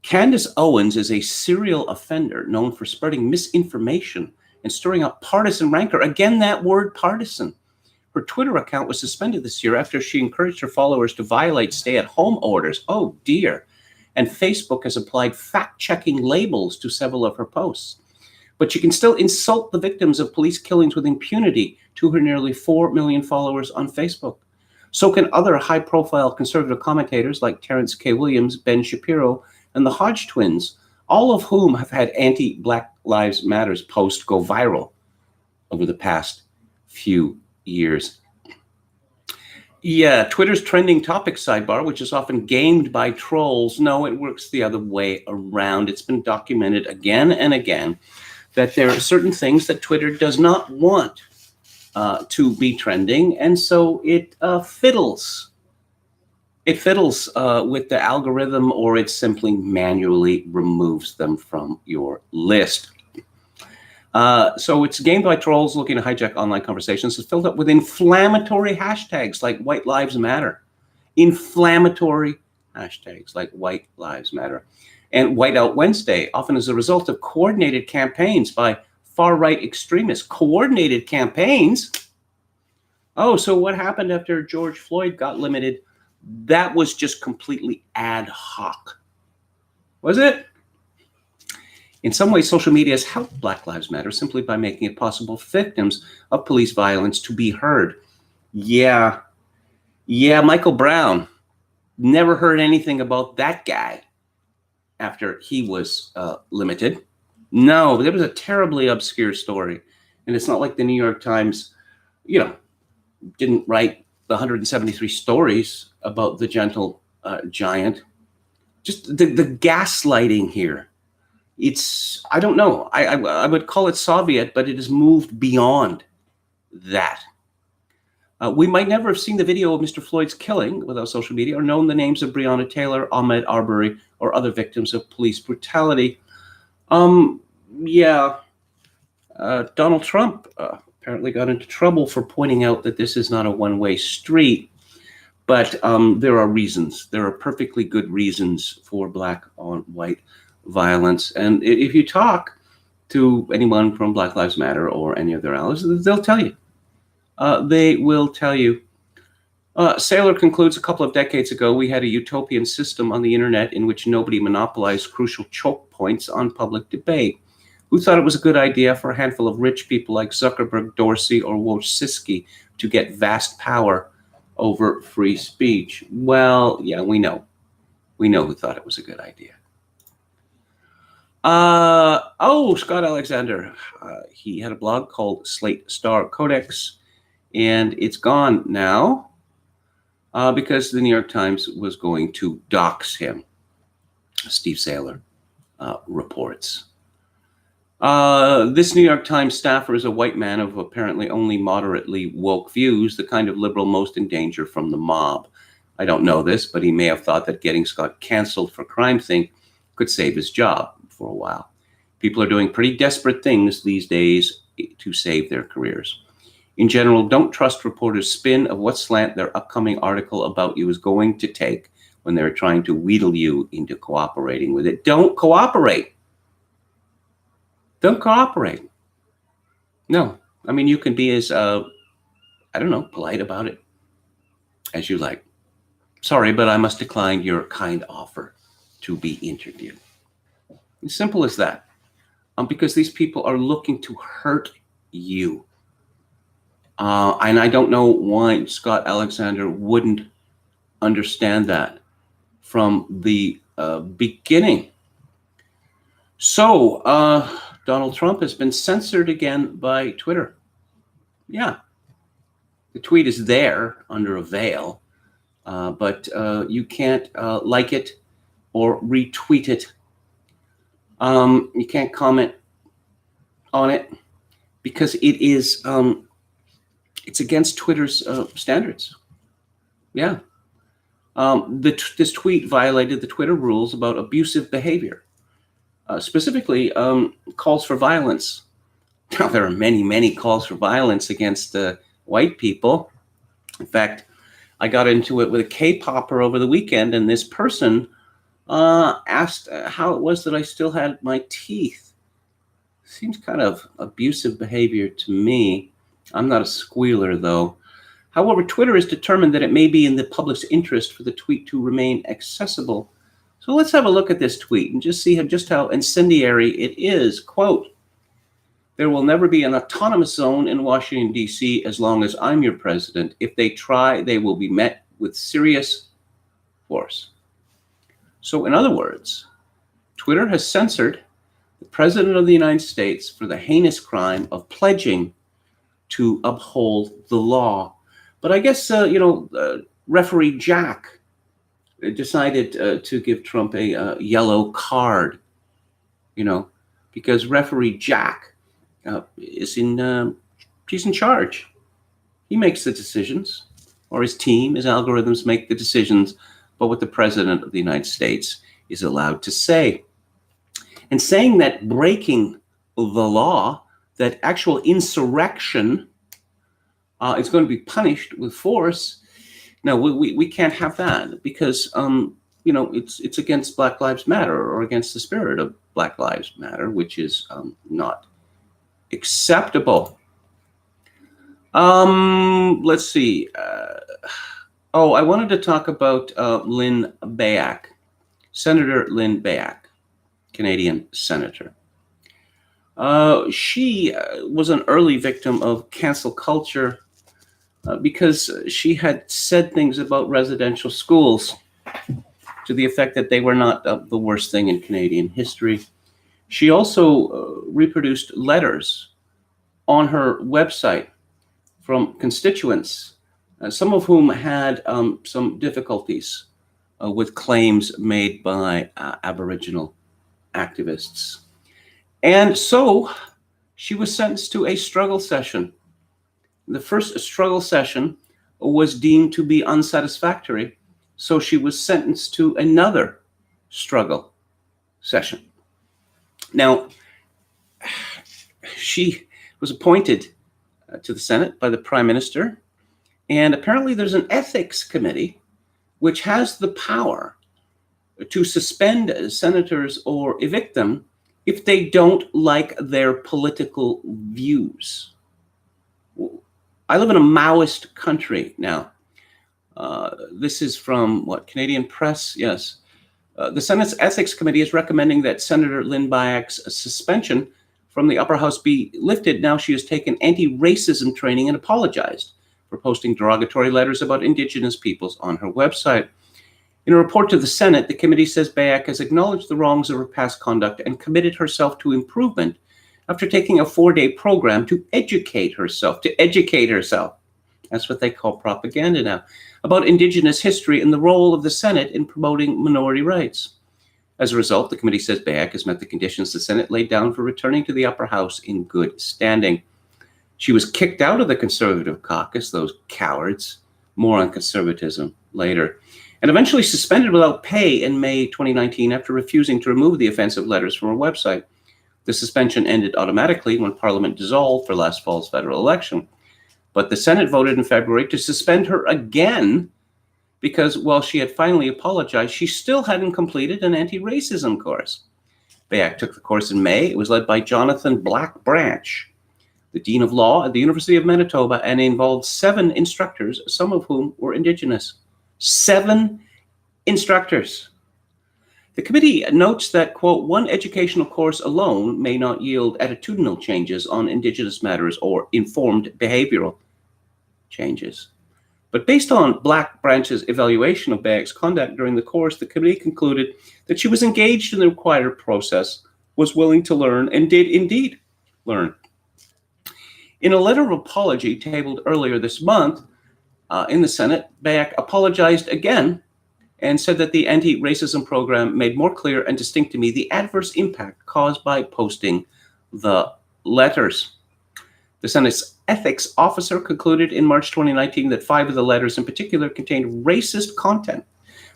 Candace Owens is a serial offender known for spreading misinformation and stirring up partisan rancor. Again, that word partisan. Her Twitter account was suspended this year after she encouraged her followers to violate stay-at-home orders. Oh, dear. And Facebook has applied fact-checking labels to several of her posts. But she can still insult the victims of police killings with impunity to her nearly 4 million followers on Facebook. So can other high-profile conservative commentators like Terrence K. Williams, Ben Shapiro, and the Hodge twins, all of whom have had anti-Black Lives Matter posts go viral over the past few years. Yeah, Twitter's trending topic sidebar, which is often gamed by trolls. No, it works the other way around. It's been documented again and again that there are certain things that Twitter does not want to be trending, and so it fiddles. It fiddles with the algorithm, or it simply manually removes them from your list. So it's gamed by trolls looking to hijack online conversations. It's filled up with inflammatory hashtags like White Lives Matter. Inflammatory hashtags like White Lives Matter. And Whiteout Wednesday, often as a result of coordinated campaigns by far-right extremists. Coordinated campaigns? Oh, so what happened after George Floyd got limited? That was just completely ad hoc. Was it? In some ways, social media has helped Black Lives Matter simply by making it possible for victims of police violence to be heard. Yeah, Michael Brown. Never heard anything about that guy after he was limited. No, there was a terribly obscure story. And it's not like the New York Times, didn't write the 173 stories about the gentle giant. Just the gaslighting here. It's, I don't know, I would call it Soviet, but it has moved beyond that. We might never have seen the video of Mr. Floyd's killing without social media, or known the names of Breonna Taylor, Ahmaud Arbery, or other victims of police brutality. Yeah, Donald Trump apparently got into trouble for pointing out that this is not a one-way street. But there are reasons. There are perfectly good reasons for black on white violence. And if you talk to anyone from Black Lives Matter or any of their allies, they'll tell you. They will tell you. Saylor concludes, a couple of decades ago, we had a utopian system on the internet in which nobody monopolized crucial choke points on public debate. Who thought it was a good idea for a handful of rich people like Zuckerberg, Dorsey, or Wojcicki to get vast power over free speech? Well, yeah, we know. We know who thought it was a good idea. Scott Alexander. He had a blog called Slate Star Codex, and it's gone now because the New York Times was going to dox him. Steve Saylor reports. This New York Times staffer is a white man of apparently only moderately woke views, the kind of liberal most in danger from the mob. I don't know this, but he may have thought that getting Scott canceled for CrimethInc could save his job for a while. People are doing pretty desperate things these days to save their careers. In general, don't trust reporters' spin of what slant their upcoming article about you is going to take when they're trying to wheedle you into cooperating with it. Don't cooperate. Don't cooperate. No. I mean, you can be as, polite about it as you like. Sorry, but I must decline your kind offer to be interviewed. As simple as that. Because these people are looking to hurt you. And I don't know why Scott Alexander wouldn't understand that from the beginning. So, Donald Trump has been censored again by Twitter. Yeah. The tweet is there under a veil, but you can't like it or retweet it. You can't comment on it because it is it's against Twitter's standards. Yeah. This tweet violated the Twitter rules about abusive behavior. Specifically, calls for violence. Now, there are many, many calls for violence against white people. In fact, I got into it with a K-popper over the weekend, and this person asked how it was that I still had my teeth. Seems kind of abusive behavior to me. I'm not a squealer, though. However, Twitter has determined that it may be in the public's interest for the tweet to remain accessible. So let's have a look at this tweet and just see just how incendiary it is. Quote, "There will never be an autonomous zone in Washington, D.C. as long as I'm your president. If they try, they will be met with serious force." So in other words, Twitter has censored the president of the United States for the heinous crime of pledging to uphold the law. But I guess, Referee Jack decided to give Trump a yellow card, because Referee Jack he's in charge. He makes the decisions, or his team, his algorithms make the decisions about what the president of the United States is allowed to say. And saying that breaking the law, that actual insurrection is going to be punished with force. No, we can't have that because, it's against Black Lives Matter or against the spirit of Black Lives Matter, which is not acceptable. Let's see. I wanted to talk about Lynn Beyak, Senator Lynn Beyak, Canadian senator. She was an early victim of cancel culture because she had said things about residential schools to the effect that they were not the worst thing in Canadian history. She also reproduced letters on her website from constituents, some of whom had some difficulties with claims made by Aboriginal activists. And so she was sentenced to a struggle session. The first struggle session was deemed to be unsatisfactory, so she was sentenced to another struggle session. Now, she was appointed to the Senate by the Prime Minister, and apparently there's an ethics committee which has the power to suspend senators or evict them if they don't like their political views. I live in a Maoist country now. This is from, Canadian Press? Yes. The Senate's Ethics Committee is recommending that Senator Lynn Bayak's suspension from the upper house be lifted. Now she has taken anti-racism training and apologized for posting derogatory letters about Indigenous peoples on her website. In a report to the Senate, the committee says Bayak has acknowledged the wrongs of her past conduct and committed herself to improvement after taking a 4-day program to educate herself. That's what they call propaganda now, about Indigenous history and the role of the Senate in promoting minority rights. As a result, the committee says Bayak has met the conditions the Senate laid down for returning to the upper house in good standing. She was kicked out of the Conservative caucus, those cowards. More on conservatism later. And eventually suspended without pay in May 2019 after refusing to remove the offensive letters from her website. The suspension ended automatically when Parliament dissolved for last fall's federal election. But the Senate voted in February to suspend her again because while she had finally apologized, she still hadn't completed an anti-racism course. Bayak took the course in May. It was led by Jonathan Black Branch, the Dean of Law at the University of Manitoba, and involved 7 instructors, some of whom were Indigenous. 7 instructors. The committee notes that, quote, one educational course alone may not yield attitudinal changes on Indigenous matters or informed behavioral changes. But based on Black Branch's evaluation of Bayak's conduct during the course, the committee concluded that she was engaged in the required process, was willing to learn, and did indeed learn. In a letter of apology tabled earlier this month in the Senate, Bayak apologized again and said that the anti-racism program made more clear and distinct to me the adverse impact caused by posting the letters. The Senate's ethics officer concluded in March 2019 that 5 of the letters in particular contained racist content,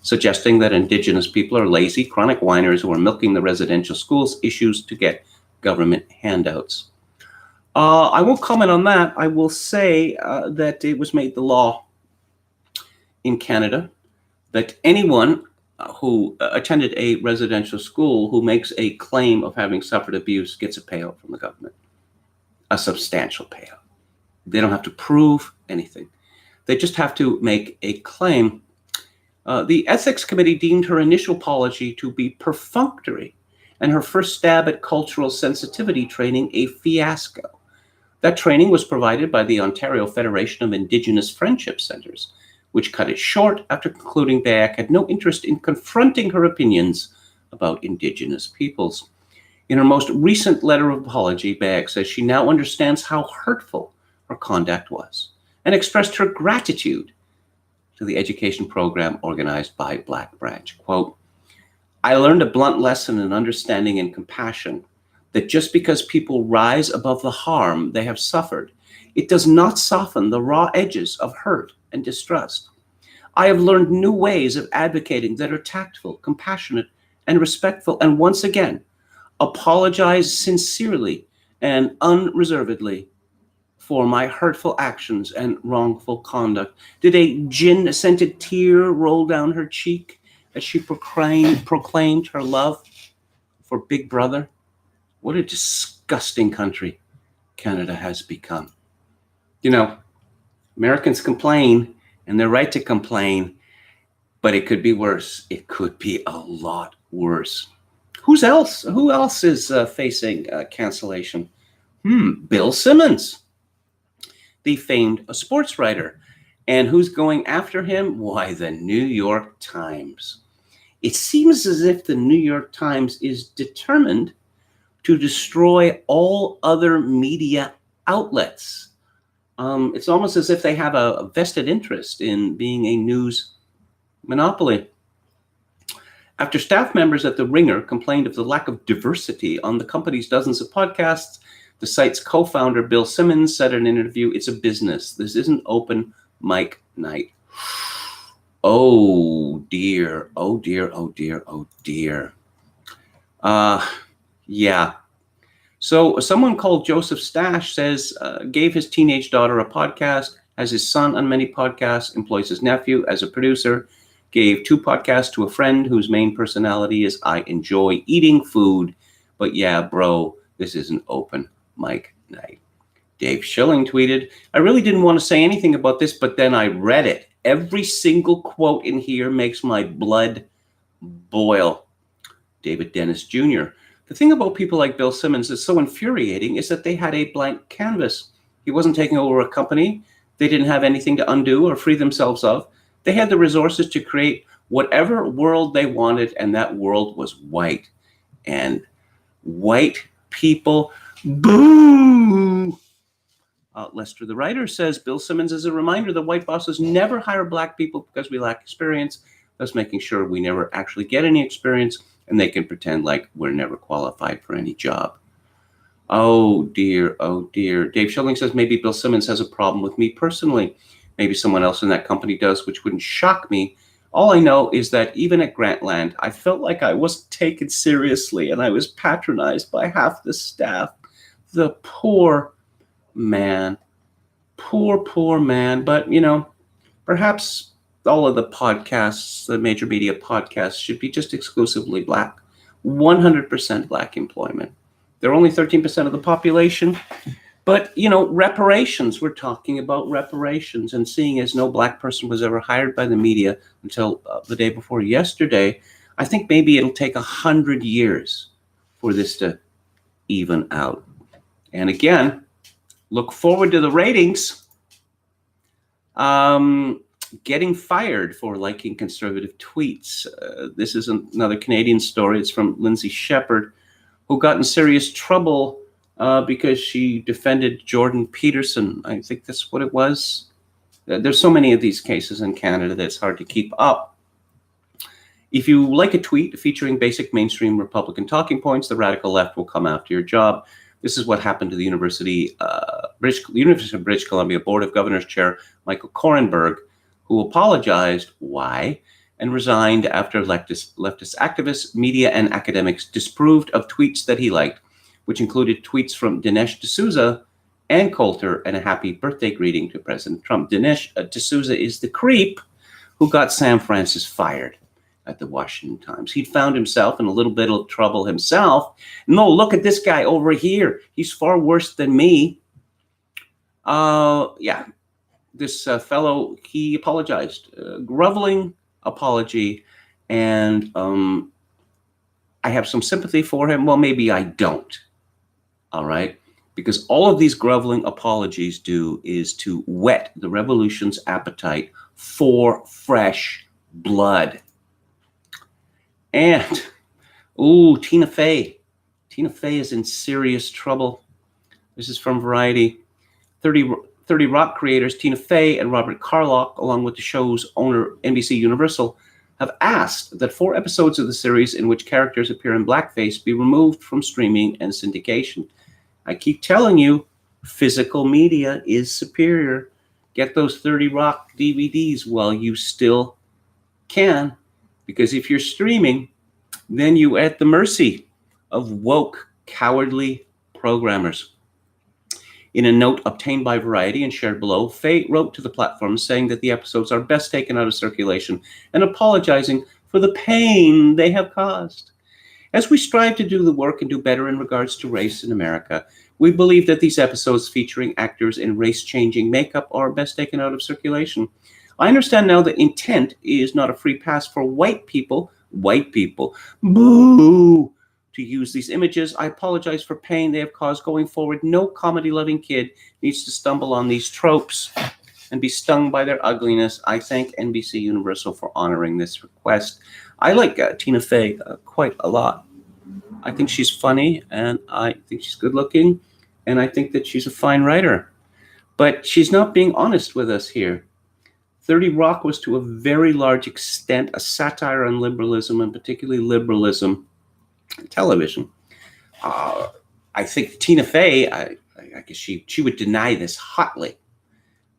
suggesting that Indigenous people are lazy, chronic whiners who are milking the residential schools issues to get government handouts. I won't comment on that. I will say that it was made the law in Canada that anyone who attended a residential school who makes a claim of having suffered abuse gets a payout from the government, a substantial payout. They don't have to prove anything. They just have to make a claim. The Ethics Committee deemed her initial apology to be perfunctory and her first stab at cultural sensitivity training a fiasco. That training was provided by the Ontario Federation of Indigenous Friendship Centres, which cut it short after concluding Bayak had no interest in confronting her opinions about Indigenous peoples. In her most recent letter of apology, Bayak says she now understands how hurtful her conduct was and expressed her gratitude to the education program organized by Black Branch. Quote, I learned a blunt lesson in understanding and compassion that just because people rise above the harm they have suffered, it does not soften the raw edges of hurt and distrust. I have learned new ways of advocating that are tactful, compassionate, and respectful, and once again, apologize sincerely and unreservedly for my hurtful actions and wrongful conduct. Did a gin-scented tear roll down her cheek as she proclaimed her love for Big Brother? What a disgusting country Canada has become. You know, Americans complain, and they're right to complain, but it could be worse. It could be a lot worse. Who else is facing cancellation? Bill Simmons, the famed sports writer. And who's going after him? Why, the New York Times. It seems as if the New York Times is determined to destroy all other media outlets. It's almost as if they have a vested interest in being a news monopoly. After staff members at The Ringer complained of the lack of diversity on the company's dozens of podcasts, the site's co-founder, Bill Simmons, said in an interview, it's a business. This isn't open Mike Knight. Oh dear, oh dear, oh dear, oh dear. Yeah. So someone called Joseph Stash says, gave his teenage daughter a podcast, has his son on many podcasts, employs his nephew as a producer, gave 2 podcasts to a friend whose main personality is I enjoy eating food. But yeah, bro, this isn't open mic night. Dave Schilling tweeted, I really didn't want to say anything about this, but then I read it. Every single quote in here makes my blood boil. David Dennis Jr. The thing about people like Bill Simmons that's so infuriating is that they had a blank canvas. He wasn't taking over a company. They didn't have anything to undo or free themselves of. They had the resources to create whatever world they wanted, and that world was white. And white people, boo! Lester the writer says, Bill Simmons is a reminder that white bosses never hire black people because we lack experience, thus making sure we never actually get any experience, and they can pretend like we're never qualified for any job. Oh dear, oh dear. Dave Schilling says, maybe Bill Simmons has a problem with me personally. Maybe someone else in that company does, which wouldn't shock me. All I know is that even at Grantland, I felt like I wasn't taken seriously and I was patronized by half the staff. The poor man. Poor man. But, you know, perhaps all of the podcasts, the major media podcasts, should be just exclusively black. 100% black employment. They're only 13% of the population. But, you know, reparations, we're talking about reparations. And seeing as no black person was ever hired by the media until the day before yesterday, I think maybe it'll take 100 years for this to even out. And again, look forward to the ratings. Getting fired for liking conservative tweets. This is another Canadian story. It's from Lindsay Shepherd, who got in serious trouble because she defended Jordan Peterson. I think that's what it was. There's so many of these cases in Canada that it's hard to keep up. If you like a tweet featuring basic mainstream Republican talking points, the radical left will come after your job. This is what happened to the University of British Columbia Board of Governors Chair Michael Korenberg, who apologized, why, and resigned after leftist activists, media, and academics disapproved of tweets that he liked, which included tweets from Dinesh D'Souza and Coulter and a happy birthday greeting to President Trump. Dinesh D'Souza is the creep who got Sam Francis fired at the Washington Times. He'd found himself in a little bit of trouble himself. No, look at this guy over here. He's far worse than me. This fellow, he apologized, groveling apology, and I have some sympathy for him. Well, maybe I don't, all right? Because all of these groveling apologies do is to whet the revolution's appetite for fresh blood. And, Tina Fey. Tina Fey is in serious trouble. This is from Variety. 30 Rock creators Tina Fey and Robert Carlock, along with the show's owner, NBC Universal, have asked that 4 episodes of the series in which characters appear in blackface be removed from streaming and syndication. I keep telling you, physical media is superior. Get those 30 Rock DVDs while you still can. Because if you're streaming, then you're at the mercy of woke, cowardly programmers. In a note obtained by Variety and shared below, Faye wrote to the platform saying that the episodes are best taken out of circulation and apologizing for the pain they have caused. As we strive to do the work and do better in regards to race in America, we believe that these episodes featuring actors in race-changing makeup are best taken out of circulation. I understand now that intent is not a free pass for white people, boo, to use these images. I apologize for pain they have caused going forward. No comedy-loving kid needs to stumble on these tropes and be stung by their ugliness. I thank NBC Universal for honoring this request. I like Tina Fey quite a lot. I think she's funny, and I think she's good-looking, and I think that she's a fine writer. But she's not being honest with us here. 30 Rock was to a very large extent a satire on liberalism, and particularly liberalism in television. I think Tina Fey, I guess she would deny this hotly.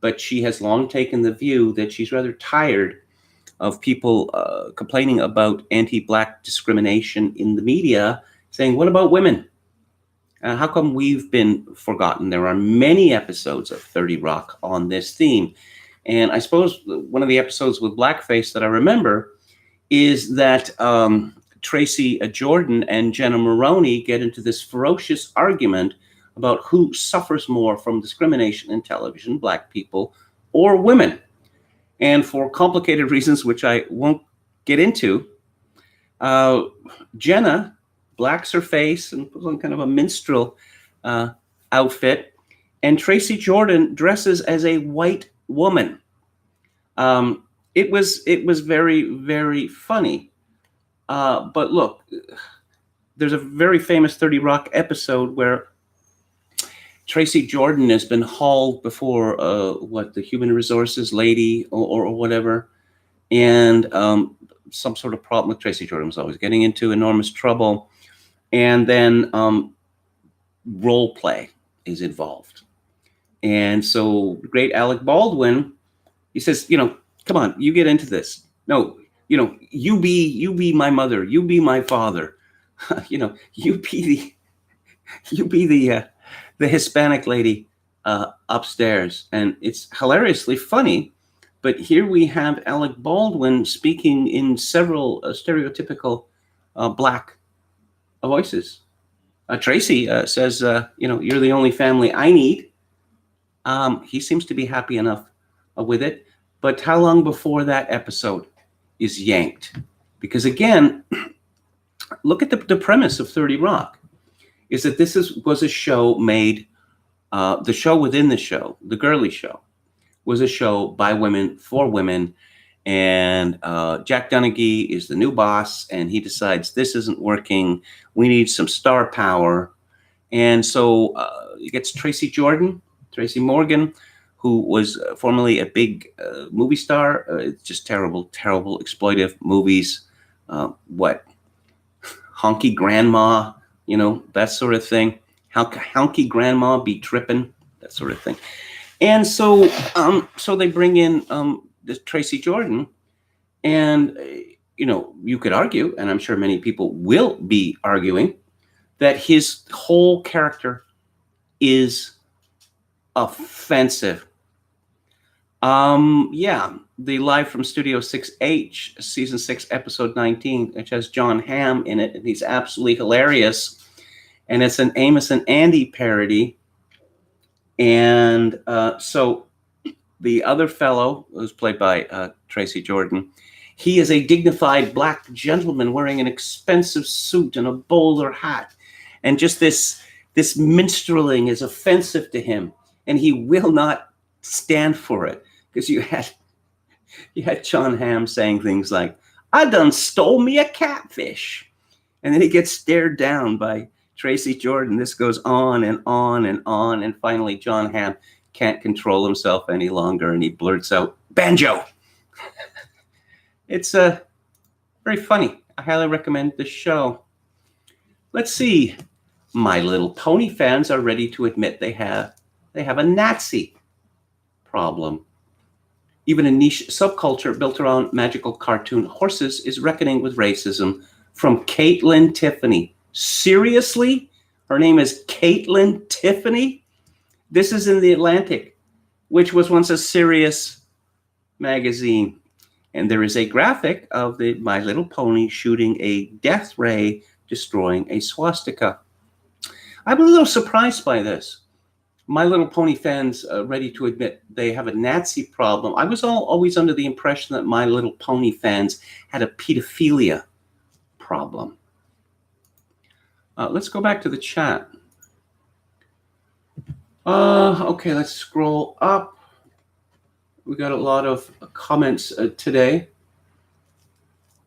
but she has long taken the view that she's rather tired of people complaining about anti-Black discrimination in the media, saying, what about women? How come we've been forgotten? There are many episodes of 30 Rock on this theme. And I suppose one of the episodes with blackface that I remember is that Tracy Jordan and Jenna Maroney get into this ferocious argument about who suffers more from discrimination in television, Black people or women. And for complicated reasons, which I won't get into, Jenna blacks her face and puts on kind of a minstrel outfit, and Tracy Jordan dresses as a white woman. It was very, very funny. But look, there's a very famous 30 Rock episode where Tracy Jordan has been hauled before the human resources lady or whatever, and some sort of problem with Tracy Jordan was always getting into enormous trouble, and then role play is involved, and so great Alec Baldwin, he says, come on, you get into this. No, you be my mother, you be my father, you be the Hispanic lady upstairs. And it's hilariously funny, but here we have Alec Baldwin speaking in several stereotypical Black voices. Tracy says, you're the only family I need. He seems to be happy enough with it. But how long before that episode is yanked? Because again, look at the premise of 30 Rock, is that this was a show made, the show within the show, The Girly Show, was a show by women for women. And Jack Donaghy is the new boss, and he decides this isn't working. We need some star power. And so he gets Tracy Morgan, who was formerly a big movie star. It's just terrible, terrible, exploitive movies. Honky Grandma, that sort of thing. Honky Grandma be trippin', that sort of thing. And so they bring in this Tracy Jordan, and you could argue, and I'm sure many people will be arguing, that his whole character is offensive. The Live from Studio 6H, season 6, episode 19, which has John Hamm in it, and he's absolutely hilarious. And it's an Amos and Andy parody. And so the other fellow, who's played by Tracy Jordan, he is a dignified Black gentleman wearing an expensive suit and a bowler hat. And just this minstreling is offensive to him, and he will not stand for it. Because you had John Hamm saying things like, I done stole me a catfish. And then he gets stared down by Tracy Jordan. This goes on and on and on. And finally, John Hamm can't control himself any longer, and he blurts out, banjo. It's very funny. I highly recommend the show. Let's see. My Little Pony fans are ready to admit they have a Nazi problem. Even a niche subculture built around magical cartoon horses is reckoning with racism. From Caitlin Tiffany. Seriously? Her name is Caitlin Tiffany? This is in The Atlantic, which was once a serious magazine. And there is a graphic of the My Little Pony shooting a death ray, destroying a swastika. I'm a little surprised by this. My Little Pony fans ready to admit they have a Nazi problem. I was always under the impression that My Little Pony fans had a pedophilia problem. Let's go back to the chat. Okay, let's scroll up. We got a lot of comments today.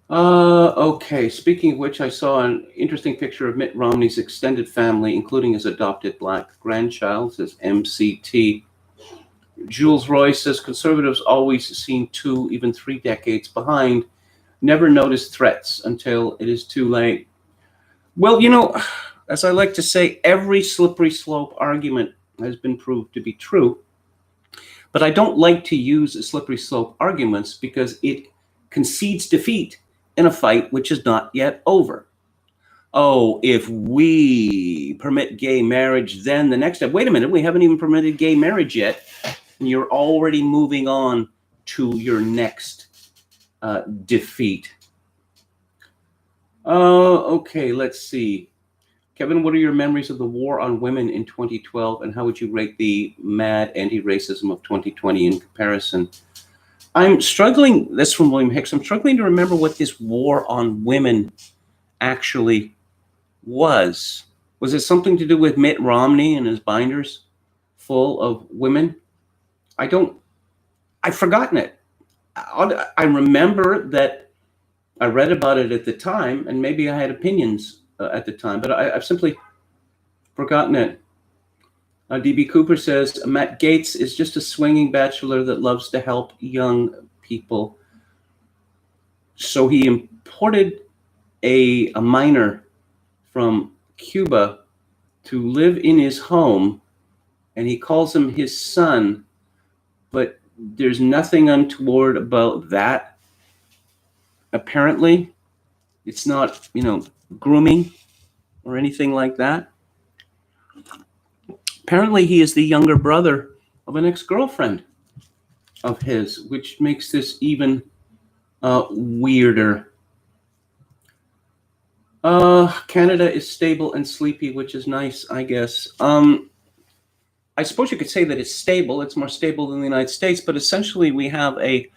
Okay, speaking of which, I saw an interesting picture of Mitt Romney's extended family, including his adopted Black grandchild, says MCT. Jules Roy says, conservatives always seem 2, even 3 decades behind, never notice threats until it is too late. Well, as I like to say, every slippery slope argument has been proved to be true. But I don't like to use slippery slope arguments because it concedes defeat in a fight which is not yet over. Oh, if we permit gay marriage, then the next step, wait a minute, we haven't even permitted gay marriage yet. And you're already moving on to your next defeat. Okay, let's see. Kevin, what are your memories of the war on women in 2012, and how would you rate the mad anti-racism of 2020 in comparison? I'm struggling, that's from William Hicks, I'm struggling to remember what this war on women actually was. Was it something to do with Mitt Romney and his binders full of women? I've forgotten it. I remember that I read about it at the time, and maybe I had opinions at the time, but I've simply forgotten it. DB Cooper says, Matt Gaetz is just a swinging bachelor that loves to help young people. So he imported a minor from Cuba to live in his home, and he calls him his son, but there's nothing untoward about that. Apparently, it's not, grooming or anything like that. Apparently, he is the younger brother of an ex-girlfriend of his, which makes this even weirder. Canada is stable and sleepy, which is nice, I guess. I suppose you could say that it's stable. It's more stable than the United States, but essentially we have a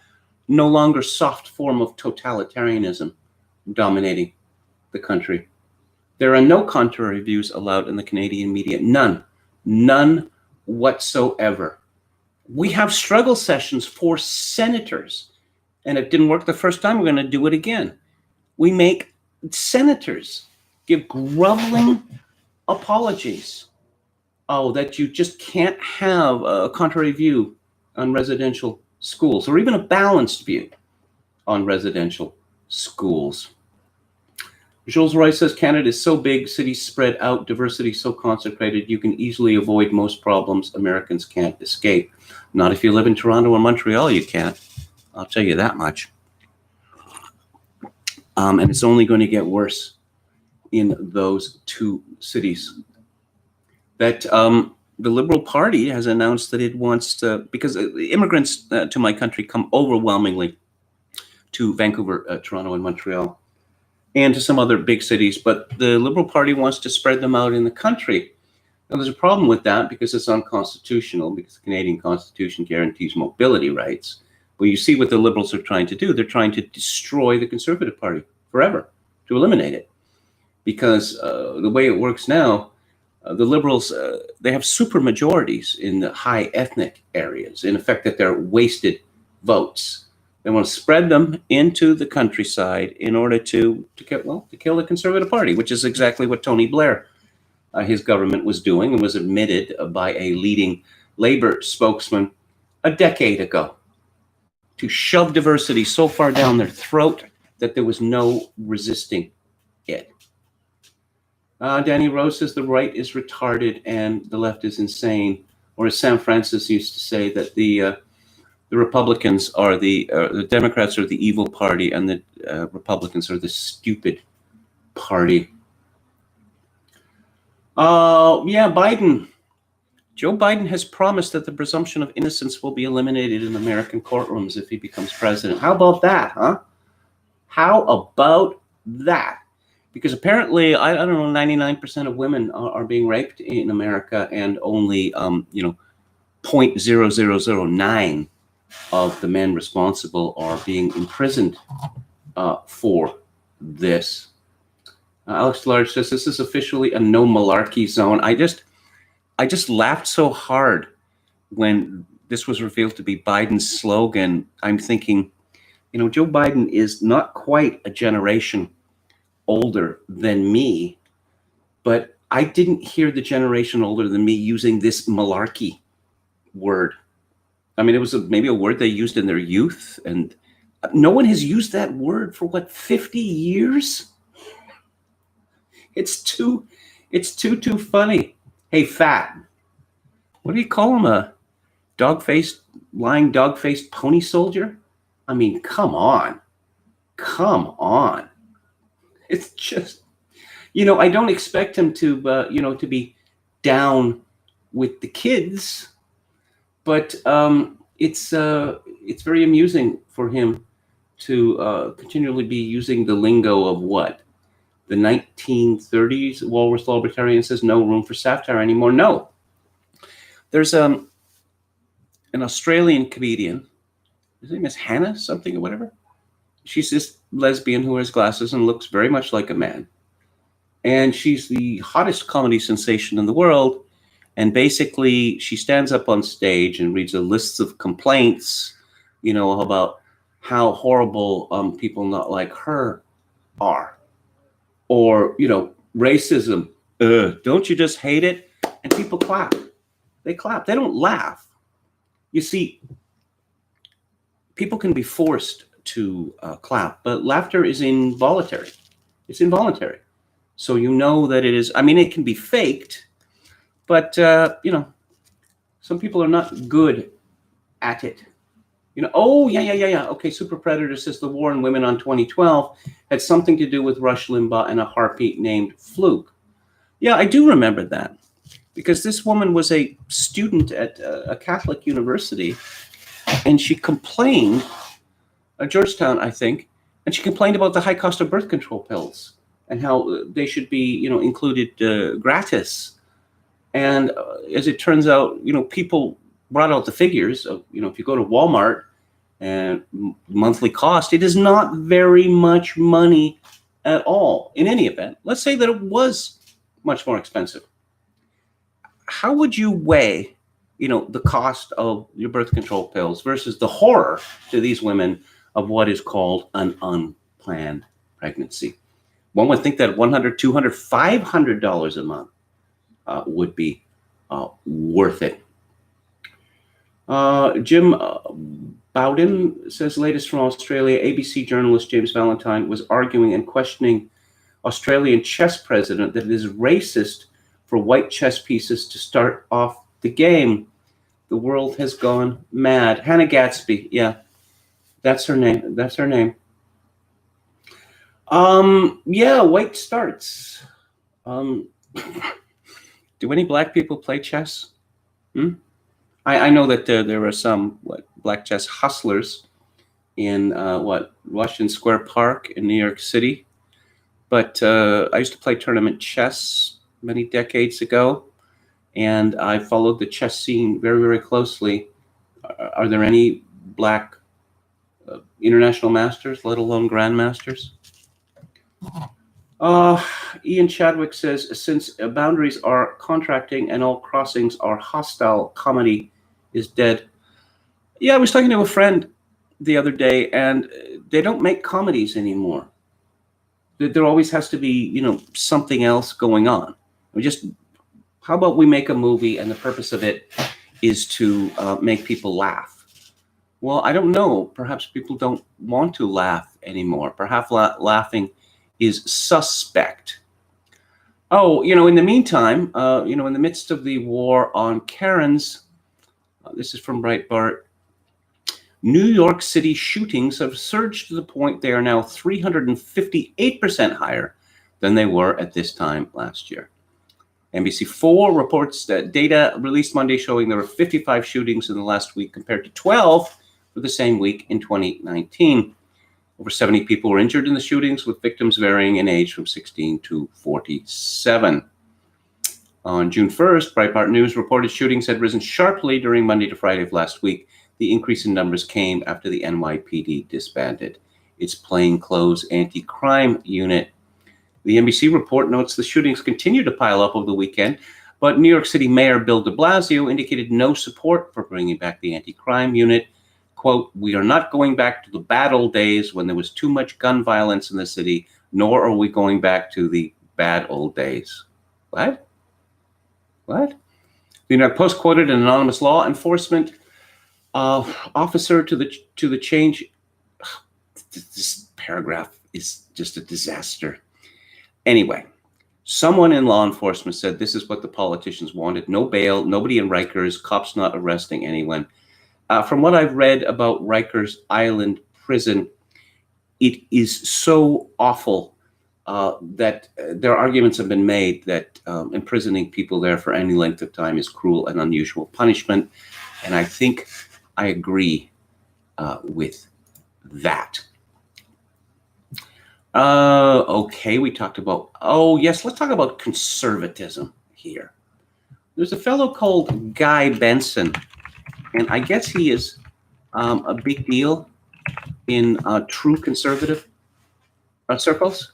no longer soft form of totalitarianism dominating the country. There are no contrary views allowed in the Canadian media. None whatsoever. We have struggle sessions for senators, and it didn't work the first time. We're going to do it again. We make senators give groveling apologies. Oh, that you just can't have a contrary view on residential schools, or even a balanced view on residential schools. Jules Roy says, Canada is so big, cities spread out, diversity so concentrated, you can easily avoid most problems Americans can't escape. Not if you live in Toronto or Montreal, you can't. I'll tell you that much. And it's only going to get worse in those two cities. That the Liberal Party has announced that it wants to, because immigrants to my country come overwhelmingly to Vancouver, Toronto, and Montreal, and to some other big cities, but the Liberal Party wants to spread them out in the country. Now, there's a problem with that because it's unconstitutional, because the Canadian Constitution guarantees mobility rights. Well, you see what the Liberals are trying to do. They're trying to destroy the Conservative Party forever, to eliminate it. Because the way it works now, the Liberals, they have super majorities in the high ethnic areas, in effect that they're wasted votes. They want to spread them into the countryside in order to kill the Conservative Party, which is exactly what Tony Blair, his government, was doing, and was admitted by a leading Labour spokesman a decade ago, to shove diversity so far down their throat that there was no resisting it. Danny Rose says the right is retarded and the left is insane, or as Sam Francis used to say, that the Republicans are the Democrats are the evil party, and the Republicans are the stupid party. Biden. Joe Biden has promised that the presumption of innocence will be eliminated in American courtrooms if he becomes president. How about that, huh? How about that? Because apparently, I don't know, 99% of women are being raped in America, and only 0.0009 of the men responsible are being imprisoned for this. Alex Large says, this is officially a no malarkey zone. I just laughed so hard when this was revealed to be Biden's slogan. I'm thinking, Joe Biden is not quite a generation older than me, but I didn't hear the generation older than me using this malarkey word. I mean, it was maybe a word they used in their youth, and no one has used that word for 50 years? It's too funny. Hey, fat. What do you call him? lying dog-faced pony soldier? I mean, come on. Come on. It's just, I don't expect him to, to be down with the kids, but it's very amusing for him to continually be using the lingo of what? The 1930s. Walrus Law Libertarian says no room for satire anymore. No. There's an Australian comedian. His name is Hannah something or whatever. She's this lesbian who wears glasses and looks very much like a man. And she's the hottest comedy sensation in the world. And basically, she stands up on stage and reads a list of complaints, about how horrible people not like her are. Or, racism. Don't you just hate it? And people clap. They clap. They don't laugh. You see, people can be forced to clap, but laughter is involuntary. It's involuntary. So that it is, it can be faked, but, some people are not good at it. Oh, yeah. Okay, Super Predator says the war on women on 2012 had something to do with Rush Limbaugh and a harpy named Fluke. Yeah, I do remember that, because this woman was a student at a Catholic university, and she complained, Georgetown, I think, and she complained about the high cost of birth control pills and how they should be, included gratis. And as it turns out, people brought out the figures of, if you go to Walmart and monthly cost, it is not very much money at all. In any event, let's say that it was much more expensive. How would you weigh, the cost of your birth control pills versus the horror to these women of what is called an unplanned pregnancy? One would think that $100, $200, $500 a month would be worth it. Jim Bowden says, latest from Australia, ABC journalist James Valentine was arguing and questioning Australian chess president that it is racist for white chess pieces to start off the game. The world has gone mad. Hannah Gatsby, yeah, that's her name. Yeah, white starts. Do any black people play chess? I know that there are some black chess hustlers in Washington Square Park in New York City, but I used to play tournament chess many decades ago, and I followed the chess scene very, very closely. Are there any black international masters, let alone grandmasters? Ian Chadwick says, since boundaries are contracting and all crossings are hostile, comedy is dead. Yeah, I was talking to a friend the other day, and they don't make comedies anymore. There always has to be, something else going on. How about we make a movie and the purpose of it is to make people laugh? Well, I don't know. Perhaps people don't want to laugh anymore. Perhaps laughing is suspect. Oh, in the meantime, in the midst of the war on Karens, this is from Breitbart, New York City shootings have surged to the point they are now 358% higher than they were at this time last year. NBC4 reports that data released Monday showing there were 55 shootings in the last week compared to 12 for the same week in 2019. Over 70 people were injured in the shootings, with victims varying in age from 16 to 47. On June 1st, Breitbart News reported shootings had risen sharply during Monday to Friday of last week. The increase in numbers came after the NYPD disbanded its plainclothes anti-crime unit. The NBC report notes the shootings continue to pile up over the weekend, but New York City Mayor Bill de Blasio indicated no support for bringing back the anti-crime unit. Quote, "We are not going back to the bad old days when there was too much gun violence in the city, nor are we going back to the bad old days." What? The New York Post quoted an anonymous law enforcement officer to the change. This paragraph is just a disaster. Anyway, Someone in law enforcement said this is what the politicians wanted. No bail, nobody in Rikers, cops not arresting anyone. From what I've read about Rikers Island prison, it is so awful that their arguments have been made that imprisoning people there for any length of time is cruel and unusual punishment. And I think I agree with that. Okay, we talked about, yes, let's talk about conservatism here. There's a fellow called Guy Benson, and I guess he is a big deal in true conservative circles.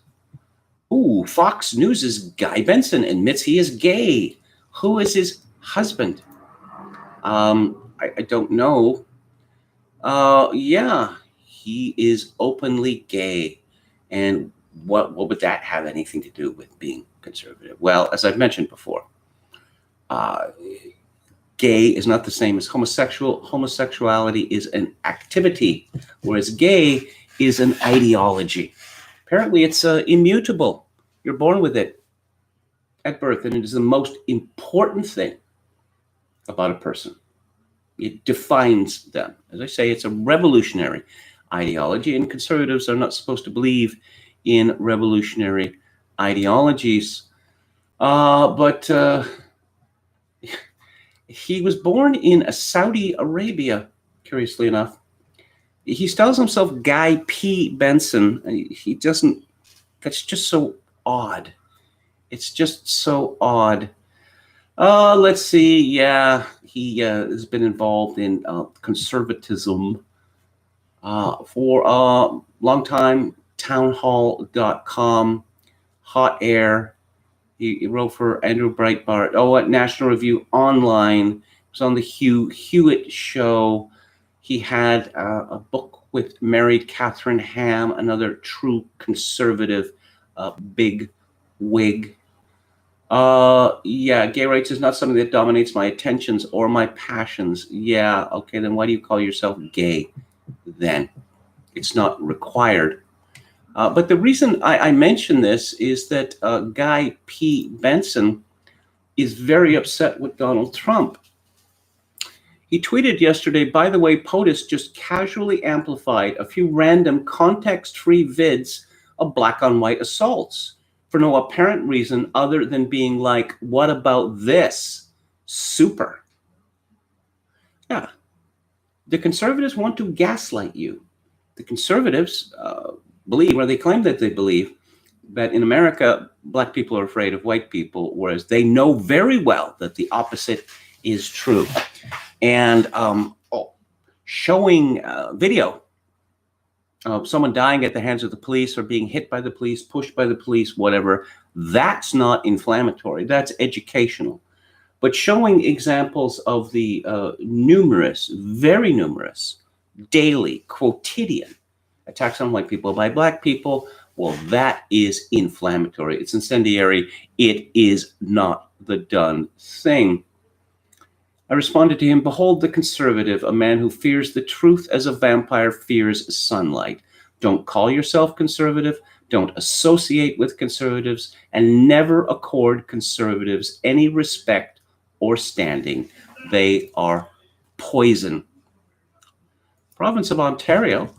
Ooh, Fox News' Guy Benson admits he is gay. Who is his husband? I don't know. Yeah, he is openly gay. And what would that have anything to do with being conservative? Well, as I've mentioned before, gay is not the same as homosexual. Homosexuality is an activity, whereas gay is an ideology. Apparently, it's immutable. You're born with it at birth, and it is the most important thing about a person. It defines them. As I say, it's a revolutionary ideology, and conservatives are not supposed to believe in revolutionary ideologies. But he was born in Saudi Arabia, curiously enough. He styles himself Guy P. Benson. He doesn't, that's just so odd. It's just so odd. Let's see. Yeah, he has been involved in conservatism for a long time. Townhall.com, Hot Air. He wrote for Andrew Breitbart. At National Review Online. He was on the Hugh Hewitt Show. He had a book with married Catherine Ham, another true conservative big wig. Yeah, gay rights is not something that dominates my attentions or my passions. Yeah, okay, then why do you call yourself gay then? It's not required. But the reason I mention this is that Guy P. Benson is very upset with Donald Trump. He tweeted yesterday, by the way, POTUS just casually amplified a few random context-free vids of black-on-white assaults for no apparent reason other than being like, what about this? Super. Yeah. The conservatives want to gaslight you. The conservatives believe, or they claim that they believe, that in America, black people are afraid of white people, whereas they know very well that the opposite is true. And showing video of someone dying at the hands of the police or being hit by the police, pushed by the police, whatever, that's not inflammatory. That's educational. But showing examples of the numerous, very numerous, daily, quotidian attacks on white people by black people, well, that is inflammatory. It's incendiary. It is not the done thing. I responded to him, behold the conservative, a man who fears the truth as a vampire fears sunlight. Don't call yourself conservative. Don't associate with conservatives, and never accord conservatives any respect or standing. They are poison. Province of Ontario,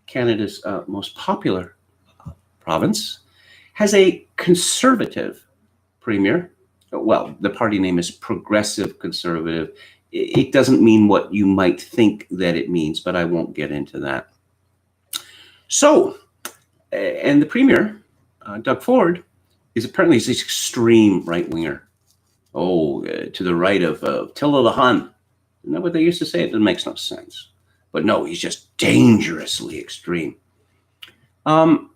Canada's most popular province, has a conservative premier. Well, the party name is Progressive Conservative. It doesn't mean what you might think that it means, but I won't get into that. So, and the premier, Doug Ford, is apparently this extreme right-winger. To the right of Attila the Hun. Isn't that what they used to say? It makes no sense. But no, he's just dangerously extreme.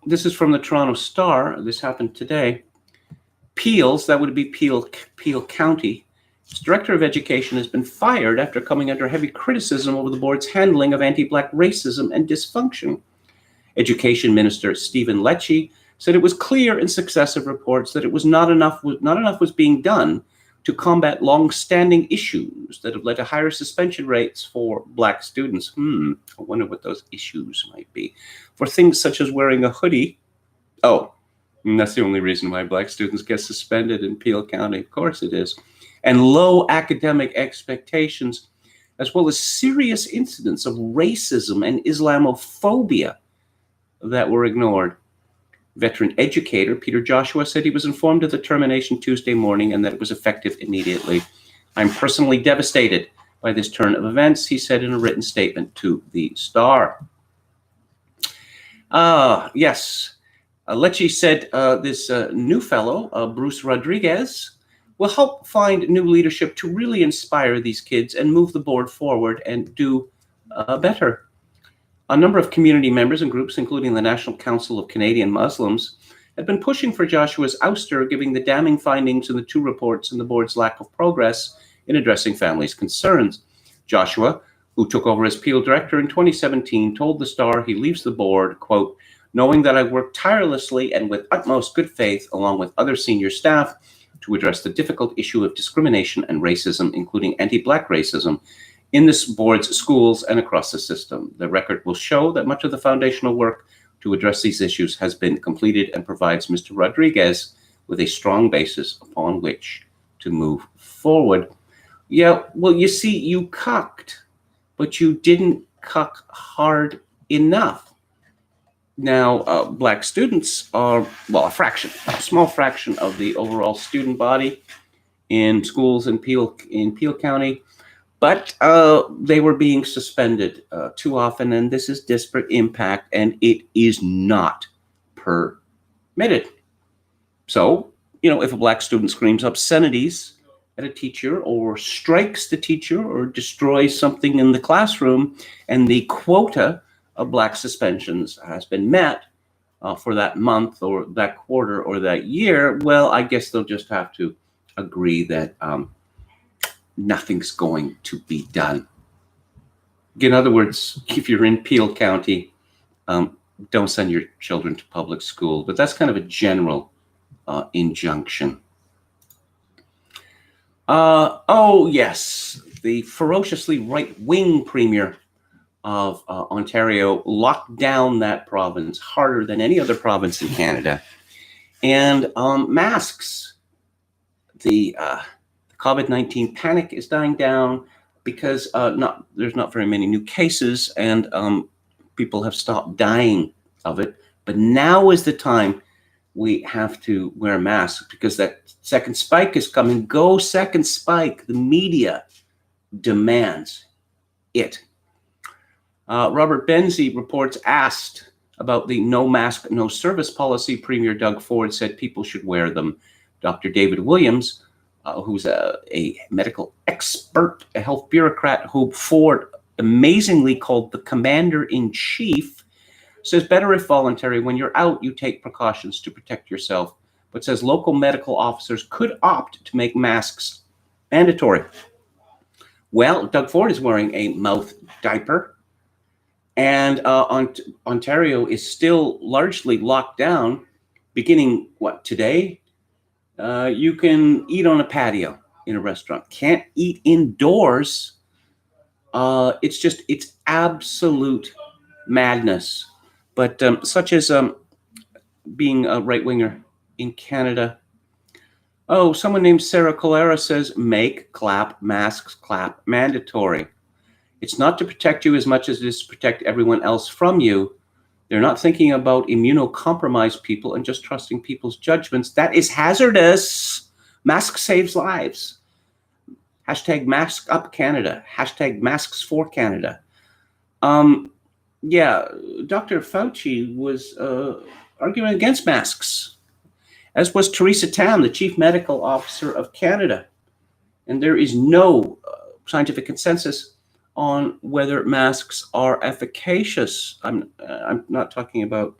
This is from the Toronto Star. This happened today. Peels, that would be Peel County, its director of education has been fired after coming under heavy criticism over the board's handling of anti-black racism and dysfunction. Education Minister Stephen Lecce said it was clear in successive reports that it was not enough was being done to combat long-standing issues that have led to higher suspension rates for black students. I wonder what those issues might be. For things such as wearing a hoodie. And that's the only reason why black students get suspended in Peel County. Of course it is. And low academic expectations, as well as serious incidents of racism and Islamophobia that were ignored. Veteran educator Peter Joshua said he was informed of the termination Tuesday morning and that it was effective immediately. I'm personally devastated by this turn of events, he said in a written statement to the Star. Yes, Lecce said this new fellow, Bruce Rodriguez, will help find new leadership to really inspire these kids and move the board forward and do better. A number of community members and groups, including the National Council of Canadian Muslims, had been pushing for Joshua's ouster, giving the damning findings in the two reports and the board's lack of progress in addressing families' concerns. Joshua, who took over as Peel director in 2017, told the Star he leaves the board, quote, knowing that I worked tirelessly and with utmost good faith, along with other senior staff, to address the difficult issue of discrimination and racism, including anti-Black racism, in this board's schools and across the system. The record will show that much of the foundational work to address these issues has been completed and provides Mr. Rodriguez with a strong basis upon which to move forward. Yeah, well, you see, you cucked, but you didn't cuck hard enough. Now, Black students are, well, a small fraction of the overall student body in schools in Peel County, but they were being suspended too often, and this is disparate impact, and it is not permitted. So, if a Black student screams obscenities at a teacher or strikes the teacher or destroys something in the classroom, and the quota of Black suspensions has been met for that month or that quarter or that year, well, I guess they'll just have to agree that nothing's going to be done. In other words, if you're in Peel County, don't send your children to public school. But that's kind of a general injunction. Oh, yes, the ferociously right-wing premier of Ontario locked down that province harder than any other province in Canada. And masks, the COVID-19 panic is dying down because there's not very many new cases, and people have stopped dying of it. But now is the time we have to wear masks because that second spike is coming. Go second spike. The media demands it. Robert Benzie reports asked about the no mask, no service policy. Premier Doug Ford said people should wear them. Dr. David Williams, who's a medical expert, a health bureaucrat who Ford amazingly called the commander-in-chief, says better if voluntary. When you're out, you take precautions to protect yourself, but says local medical officers could opt to make masks mandatory. Well, Doug Ford is wearing a mouth diaper, and Ontario is still largely locked down, beginning, today? You can eat on a patio in a restaurant. Can't eat indoors. It's absolute madness. But such as being a right-winger in Canada. Oh, someone named Sarah Colera says, make masks clap mandatory. It's not to protect you as much as it is to protect everyone else from you. They're not thinking about immunocompromised people and just trusting people's judgments. That is hazardous. Mask saves lives. Hashtag mask up Canada. Hashtag masks for Canada. Yeah, Dr. Fauci was arguing against masks, as was Theresa Tam, the Chief Medical Officer of Canada. And there is no scientific consensus on whether masks are efficacious. I'm not talking about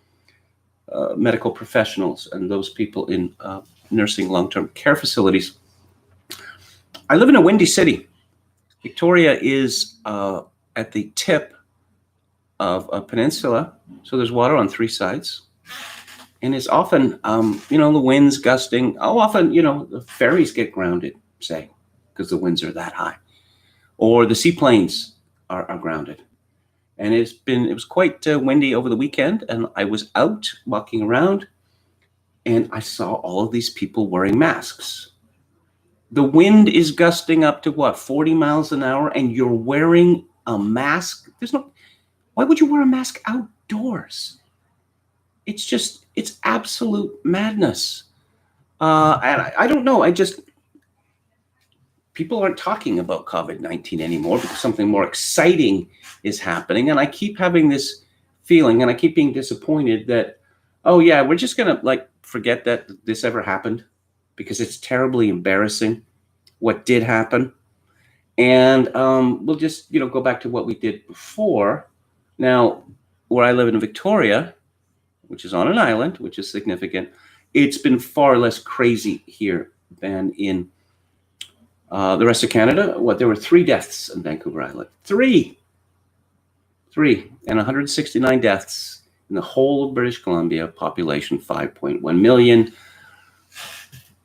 medical professionals and those people in nursing long-term care facilities. I live in a windy city. Victoria is at the tip of a peninsula, so there's water on three sides. And it's often, the winds gusting. How often, the ferries get grounded, say, because the winds are that high. Or the seaplanes are grounded. And it was quite windy over the weekend, and I was out walking around, and I saw all of these people wearing masks. The wind is gusting up to what, 40 miles an hour, and you're wearing a mask? Why would you wear a mask outdoors? It's absolute madness. And I don't know. People aren't talking about COVID-19 anymore because something more exciting is happening. And I keep having this feeling, and I keep being disappointed that, oh yeah, we're just going to forget that this ever happened because it's terribly embarrassing what did happen. And we'll just, go back to what we did before. Now, where I live in Victoria, which is on an island, which is significant, it's been far less crazy here than in the rest of Canada. There were 3 deaths in Vancouver Island. 3, and 169 deaths in the whole of British Columbia, population 5.1 million.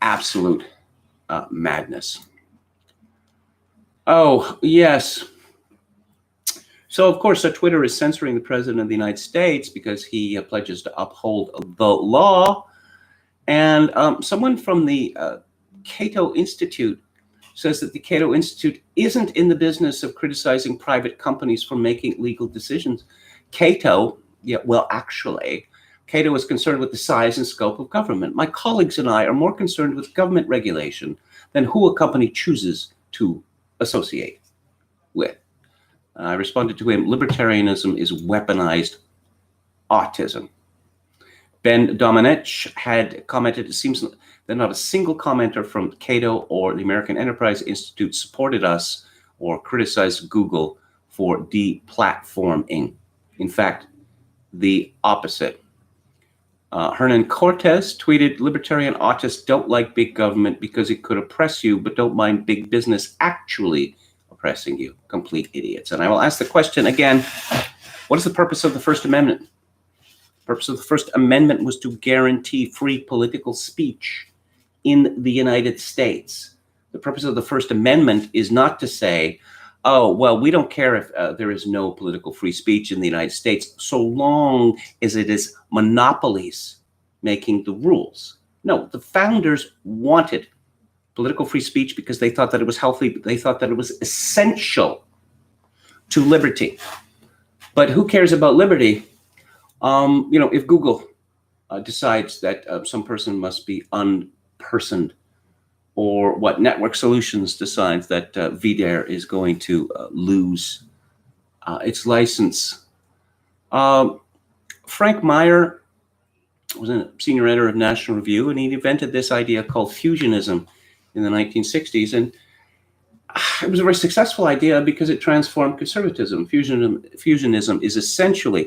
Absolute madness. Oh, yes. So, of course, Twitter is censoring the President of the United States because he pledges to uphold the law. And someone from the Cato Institute says that the Cato Institute isn't in the business of criticizing private companies for making legal decisions. Cato is concerned with the size and scope of government. My colleagues and I are more concerned with government regulation than who a company chooses to associate with. I responded to him, libertarianism is weaponized autism. Ben Domenech had commented, it seems that not a single commenter from Cato or the American Enterprise Institute supported us or criticized Google for deplatforming. In fact, the opposite. Hernan Cortez tweeted, libertarian autists don't like big government because it could oppress you, but don't mind big business actually oppressing you. Complete idiots. And I will ask the question again, what is the purpose of the First Amendment? The purpose of the First Amendment was to guarantee free political speech in the United States. The purpose of the First Amendment is not to say, oh, well, we don't care if there is no political free speech in the United States so long as it is monopolies making the rules. No, the founders wanted political free speech because they thought that it was healthy. They thought that it was essential to liberty. But who cares about liberty? If Google decides that some person must be unpersoned, or what Network Solutions decides that VDARE is going to lose its license. Frank Meyer was a senior editor of National Review, and he invented this idea called fusionism in the 1960s. And it was a very successful idea because it transformed conservatism. Fusionism is essentially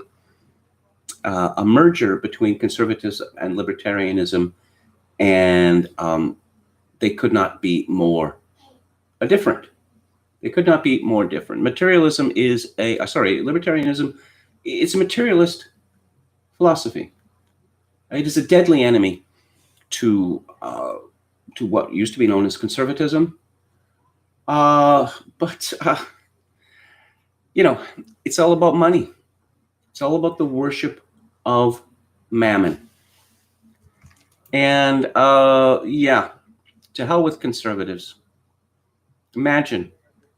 a merger between conservatism and libertarianism, and they could not be more different. They could not be more different. Libertarianism it's a materialist philosophy. It is a deadly enemy to what used to be known as conservatism. But it's all about money. It's all about the worship of mammon. And to hell with conservatives. Imagine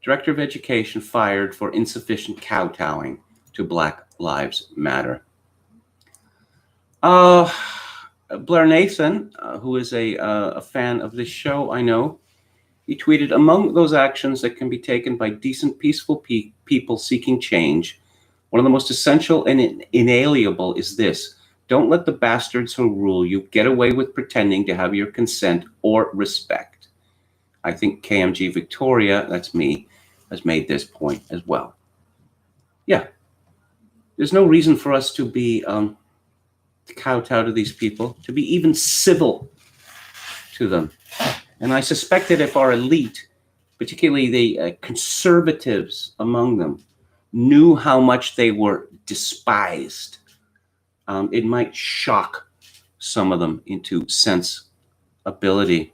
Director of Education fired for insufficient kowtowing to Black Lives Matter. Blair Nathan, who is a fan of this show, I know, he tweeted, among those actions that can be taken by decent, peaceful people seeking change, one of the most essential and inalienable is this. Don't let the bastards who rule you get away with pretending to have your consent or respect. I think KMG Victoria, that's me, has made this point as well. Yeah, there's no reason for us to be to kowtow to these people, to be even civil to them. And I suspect that if our elite, particularly the conservatives among them, knew how much they were despised, it might shock some of them into sensibility.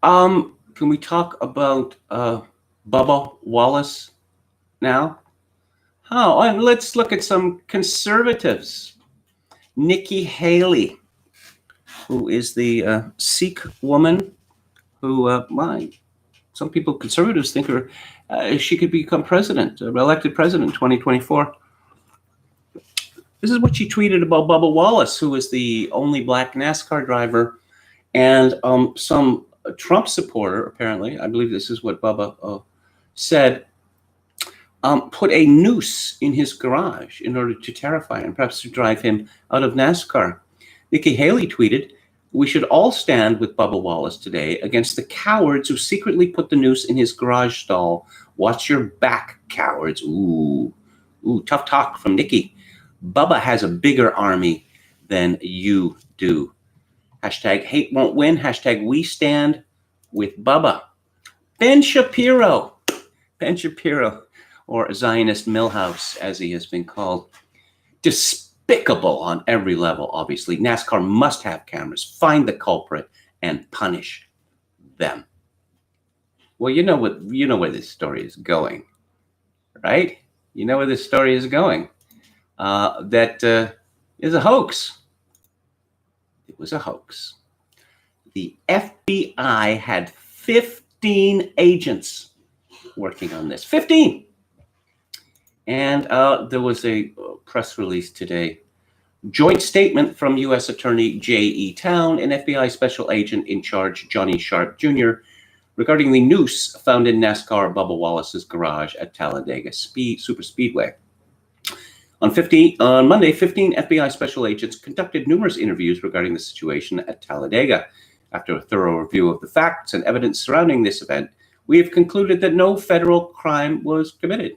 Can we talk about Bubba Wallace now? And let's look at some conservatives. Nikki Haley. who is the Sikh woman who, some people, conservatives, think she could become president, elected president in 2024. This is what she tweeted about Bubba Wallace, who is the only black NASCAR driver, and some Trump supporter, apparently, I believe this is what Bubba said, put a noose in his garage in order to terrify him, perhaps to drive him out of NASCAR. Nikki Haley tweeted, "We should all stand with Bubba Wallace today against the cowards who secretly put the noose in his garage stall. Watch your back, cowards." Ooh, tough talk from Nikki. Bubba has a bigger army than you do. Hashtag hate won't win. Hashtag we stand with Bubba. Ben Shapiro, or Zionist Milhouse, as he has been called. Despicable on every level, obviously. NASCAR must have cameras. Find the culprit and punish them. Well, you know where this story is going, right? You know where this story is going. That is a hoax. It was a hoax. The FBI had 15 agents working on this. 15! And there was a press release today. Joint statement from U.S. Attorney J.E. Town and FBI Special Agent in Charge Johnny Sharp Jr. regarding the noose found in NASCAR Bubba Wallace's garage at Talladega Super Speedway. On Monday, 15 FBI special agents conducted numerous interviews regarding the situation at Talladega. After a thorough review of the facts and evidence surrounding this event, we have concluded that no federal crime was committed.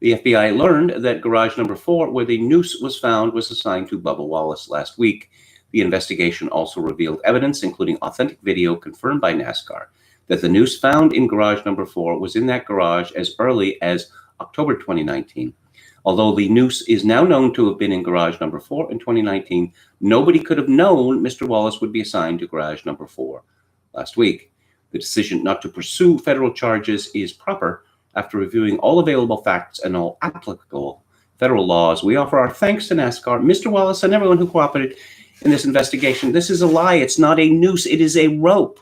The FBI learned that garage number 4, where the noose was found, was assigned to Bubba Wallace last week. The investigation also revealed evidence, including authentic video confirmed by NASCAR, that the noose found in garage number 4 was in that garage as early as October 2019. Although the noose is now known to have been in garage number 4 in 2019, nobody could have known Mr. Wallace would be assigned to garage number 4 last week. The decision not to pursue federal charges is proper. After reviewing all available facts and all applicable federal laws, we offer our thanks to NASCAR, Mr. Wallace, and everyone who cooperated in this investigation. This is a lie. It's not a noose. It is a rope.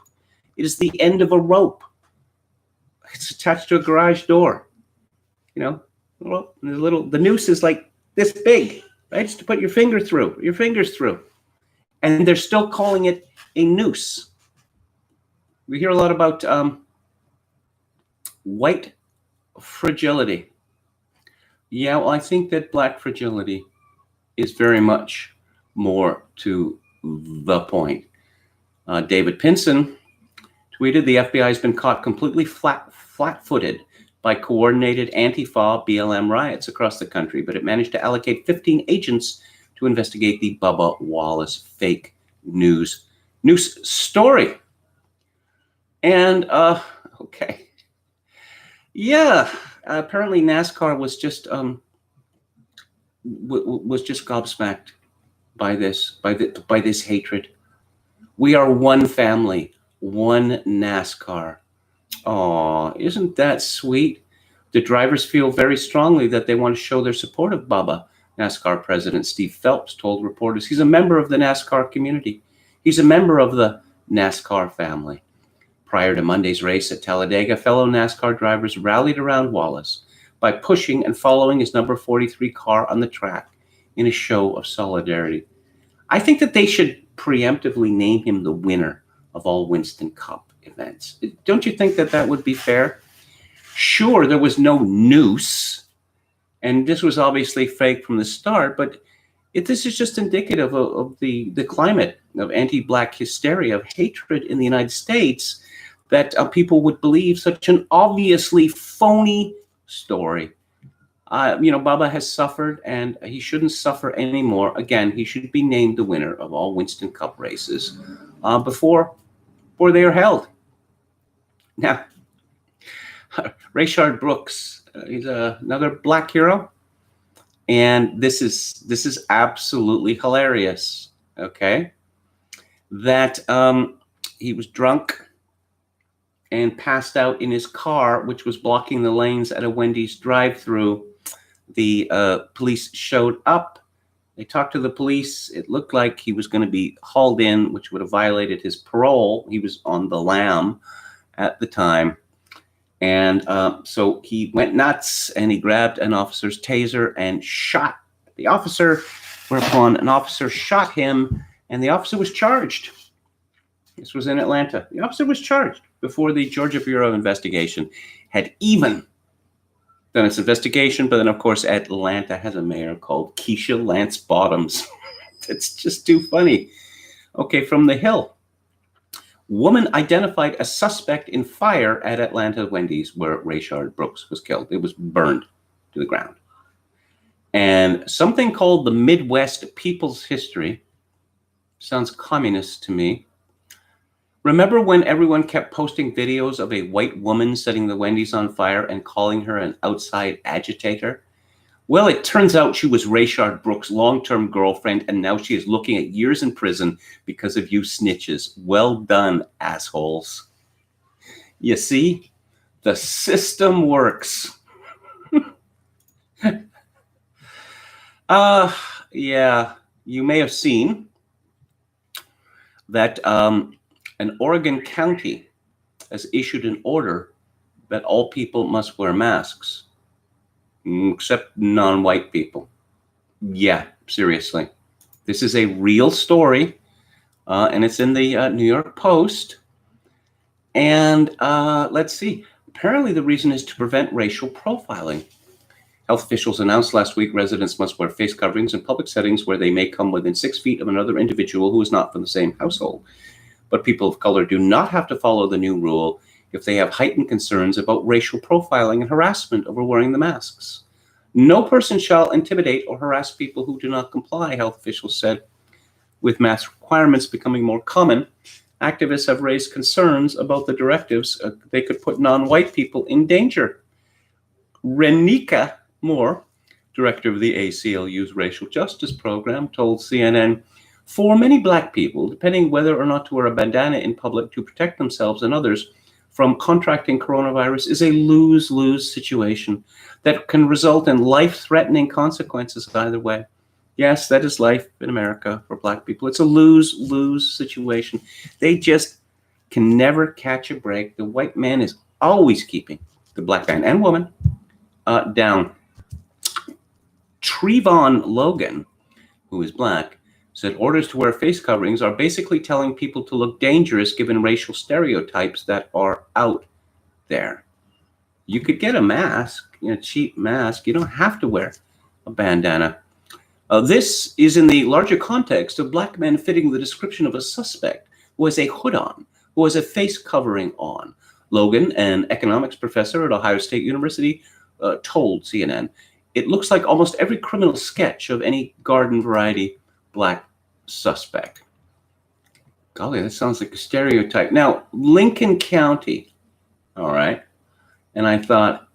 It is the end of a rope. It's attached to a garage door. You know, the noose is like this big, right? It's to put your fingers through. And they're still calling it a noose. We hear a lot about white fragility. Yeah, well, I think that black fragility is very much more to the point. David Pinson tweeted, the FBI has been caught completely flat-footed by coordinated Antifa BLM riots across the country, but it managed to allocate 15 agents to investigate the Bubba Wallace fake news story. And, okay. Yeah, apparently NASCAR was just gobsmacked by this hatred. We are one family, one NASCAR. Oh, isn't that sweet? The drivers feel very strongly that they want to show their support of Bubba. NASCAR President Steve Phelps told reporters he's a member of the NASCAR community. He's a member of the NASCAR family. Prior to Monday's race at Talladega, fellow NASCAR drivers rallied around Wallace by pushing and following his number 43 car on the track in a show of solidarity. I think that they should preemptively name him the winner of all Winston Cup events. Don't you think that would be fair? Sure, there was no noose, and this was obviously fake from the start, but this is just indicative of the climate of anti-Black hysteria, of hatred in the United States, that people would believe such an obviously phony story. Bubba has suffered, and he shouldn't suffer anymore. Again, he should be named the winner of all Winston Cup races before they are held. Now, Rayshard Brooks, he's another Black hero, and this is absolutely hilarious. Okay, that he was drunk and passed out in his car, which was blocking the lanes at a Wendy's drive-thru. The police showed up. They talked to the police. It looked like he was going to be hauled in, which would have violated his parole. He was on the lam at the time. And so he went nuts and he grabbed an officer's taser and shot the officer, whereupon an officer shot him and the officer was charged. This was in Atlanta. The officer was charged before the Georgia Bureau of Investigation had even done its investigation. But then, of course, Atlanta has a mayor called Keisha Lance Bottoms. It's just too funny. Okay, from the Hill. Woman identified a suspect in fire at Atlanta Wendy's where Rayshard Brooks was killed. It was burned to the ground. And something called the Midwest People's History sounds communist to me. Remember when everyone kept posting videos of a white woman setting the Wendy's on fire and calling her an outside agitator? Well, it turns out she was Rayshard Brooks' long-term girlfriend, and now she is looking at years in prison because of you snitches. Well done, assholes. You see, the system works. Yeah, you may have seen that an Oregon county has issued an order that all people must wear masks, except non-white people. Yeah, seriously. This is a real story, and it's in the New York Post. And let's see. Apparently the reason is to prevent racial profiling. Health officials announced last week residents must wear face coverings in public settings where they may come within 6 feet of another individual who is not from the same household. But people of color do not have to follow the new rule if they have heightened concerns about racial profiling and harassment over wearing the masks. No person shall intimidate or harass people who do not comply, health officials said. With mask requirements becoming more common, activists have raised concerns about the directives. They could put non-white people in danger. Renika Moore, director of the ACLU's Racial Justice Program, told CNN, for many Black people, depending whether or not to wear a bandana in public to protect themselves and others from contracting coronavirus is a lose-lose situation that can result in life-threatening consequences either way. Yes, that is life in America for Black people. It's a lose-lose situation. They just can never catch a break. The white man is always keeping the Black man and woman down. Trevon Logan, who is Black, said orders to wear face coverings are basically telling people to look dangerous given racial stereotypes that are out there. You could get a mask, a cheap mask. You don't have to wear a bandana. This is in the larger context of Black men fitting the description of a suspect who has a hood on, who has a face covering on. Logan, an economics professor at Ohio State University, told CNN, it looks like almost every criminal sketch of any garden variety Black suspect. Golly, that sounds like a stereotype. Now, Lincoln County, all right. And I thought,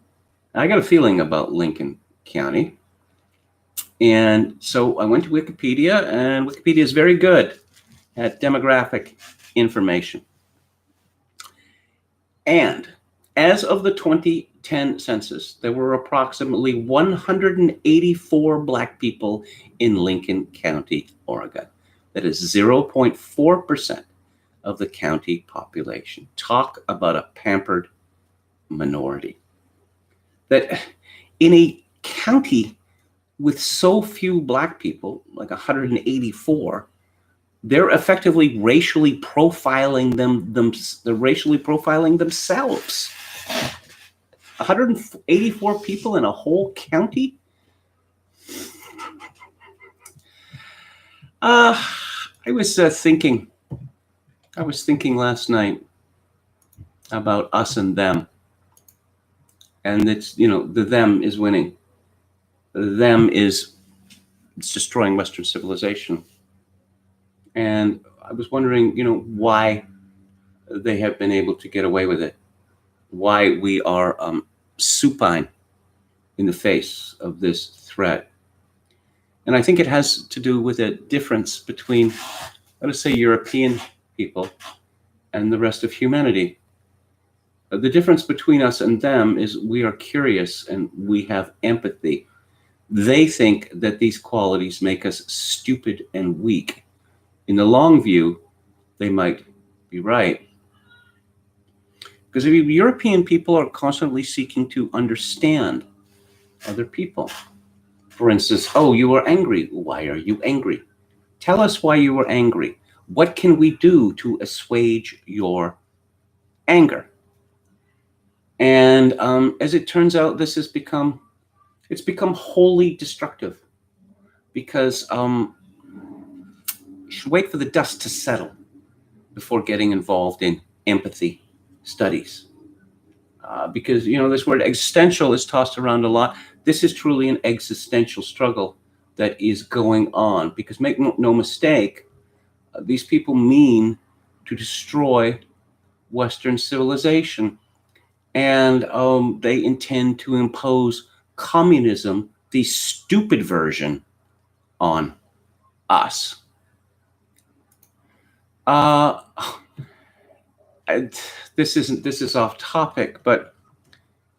I got a feeling about Lincoln County. And so I went to Wikipedia, and Wikipedia is very good at demographic information. And as of the 2010 census, there were approximately 184 Black people in Lincoln County, Oregon. That is 0.4% of the county population. Talk about a pampered minority. That in a county with so few Black people, like 184, they're effectively racially profiling they're racially profiling themselves. 184 people in a whole county? I was thinking last night about us and them. And it's, the them is winning. The them it's destroying Western civilization. And I was wondering, why they have been able to get away with it. Why we are supine in the face of this threat. And I think it has to do with a difference between, let us say, European people and the rest of humanity. The difference between us and them is we are curious and we have empathy. They think that these qualities make us stupid and weak. In the long view, they might be right. Because European people are constantly seeking to understand other people. For instance, oh, you were angry. Why are you angry? Tell us why you were angry. What can we do to assuage your anger? And as it turns out, it's become wholly destructive, because you should wait for the dust to settle before getting involved in empathy studies. Because, this word existential is tossed around a lot. This is truly an existential struggle that is going on, because make no mistake, these people mean to destroy Western civilization. And they intend to impose communism, the stupid version, on us. This is off topic, but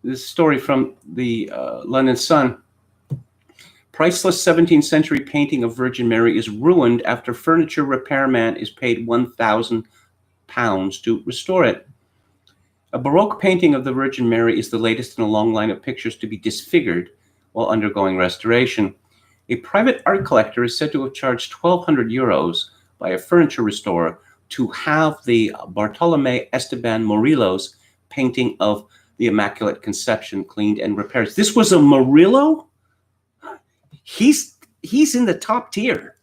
this story from the London Sun. Priceless 17th century painting of Virgin Mary is ruined after furniture repairman is paid £1,000 to restore it. A Baroque painting of the Virgin Mary is the latest in a long line of pictures to be disfigured while undergoing restoration. A private art collector is said to have charged €1,200 by a furniture restorer to have the Bartolomé Esteban Murillo's painting of the Immaculate Conception cleaned and repaired. This was a Murillo? He's in the top tier.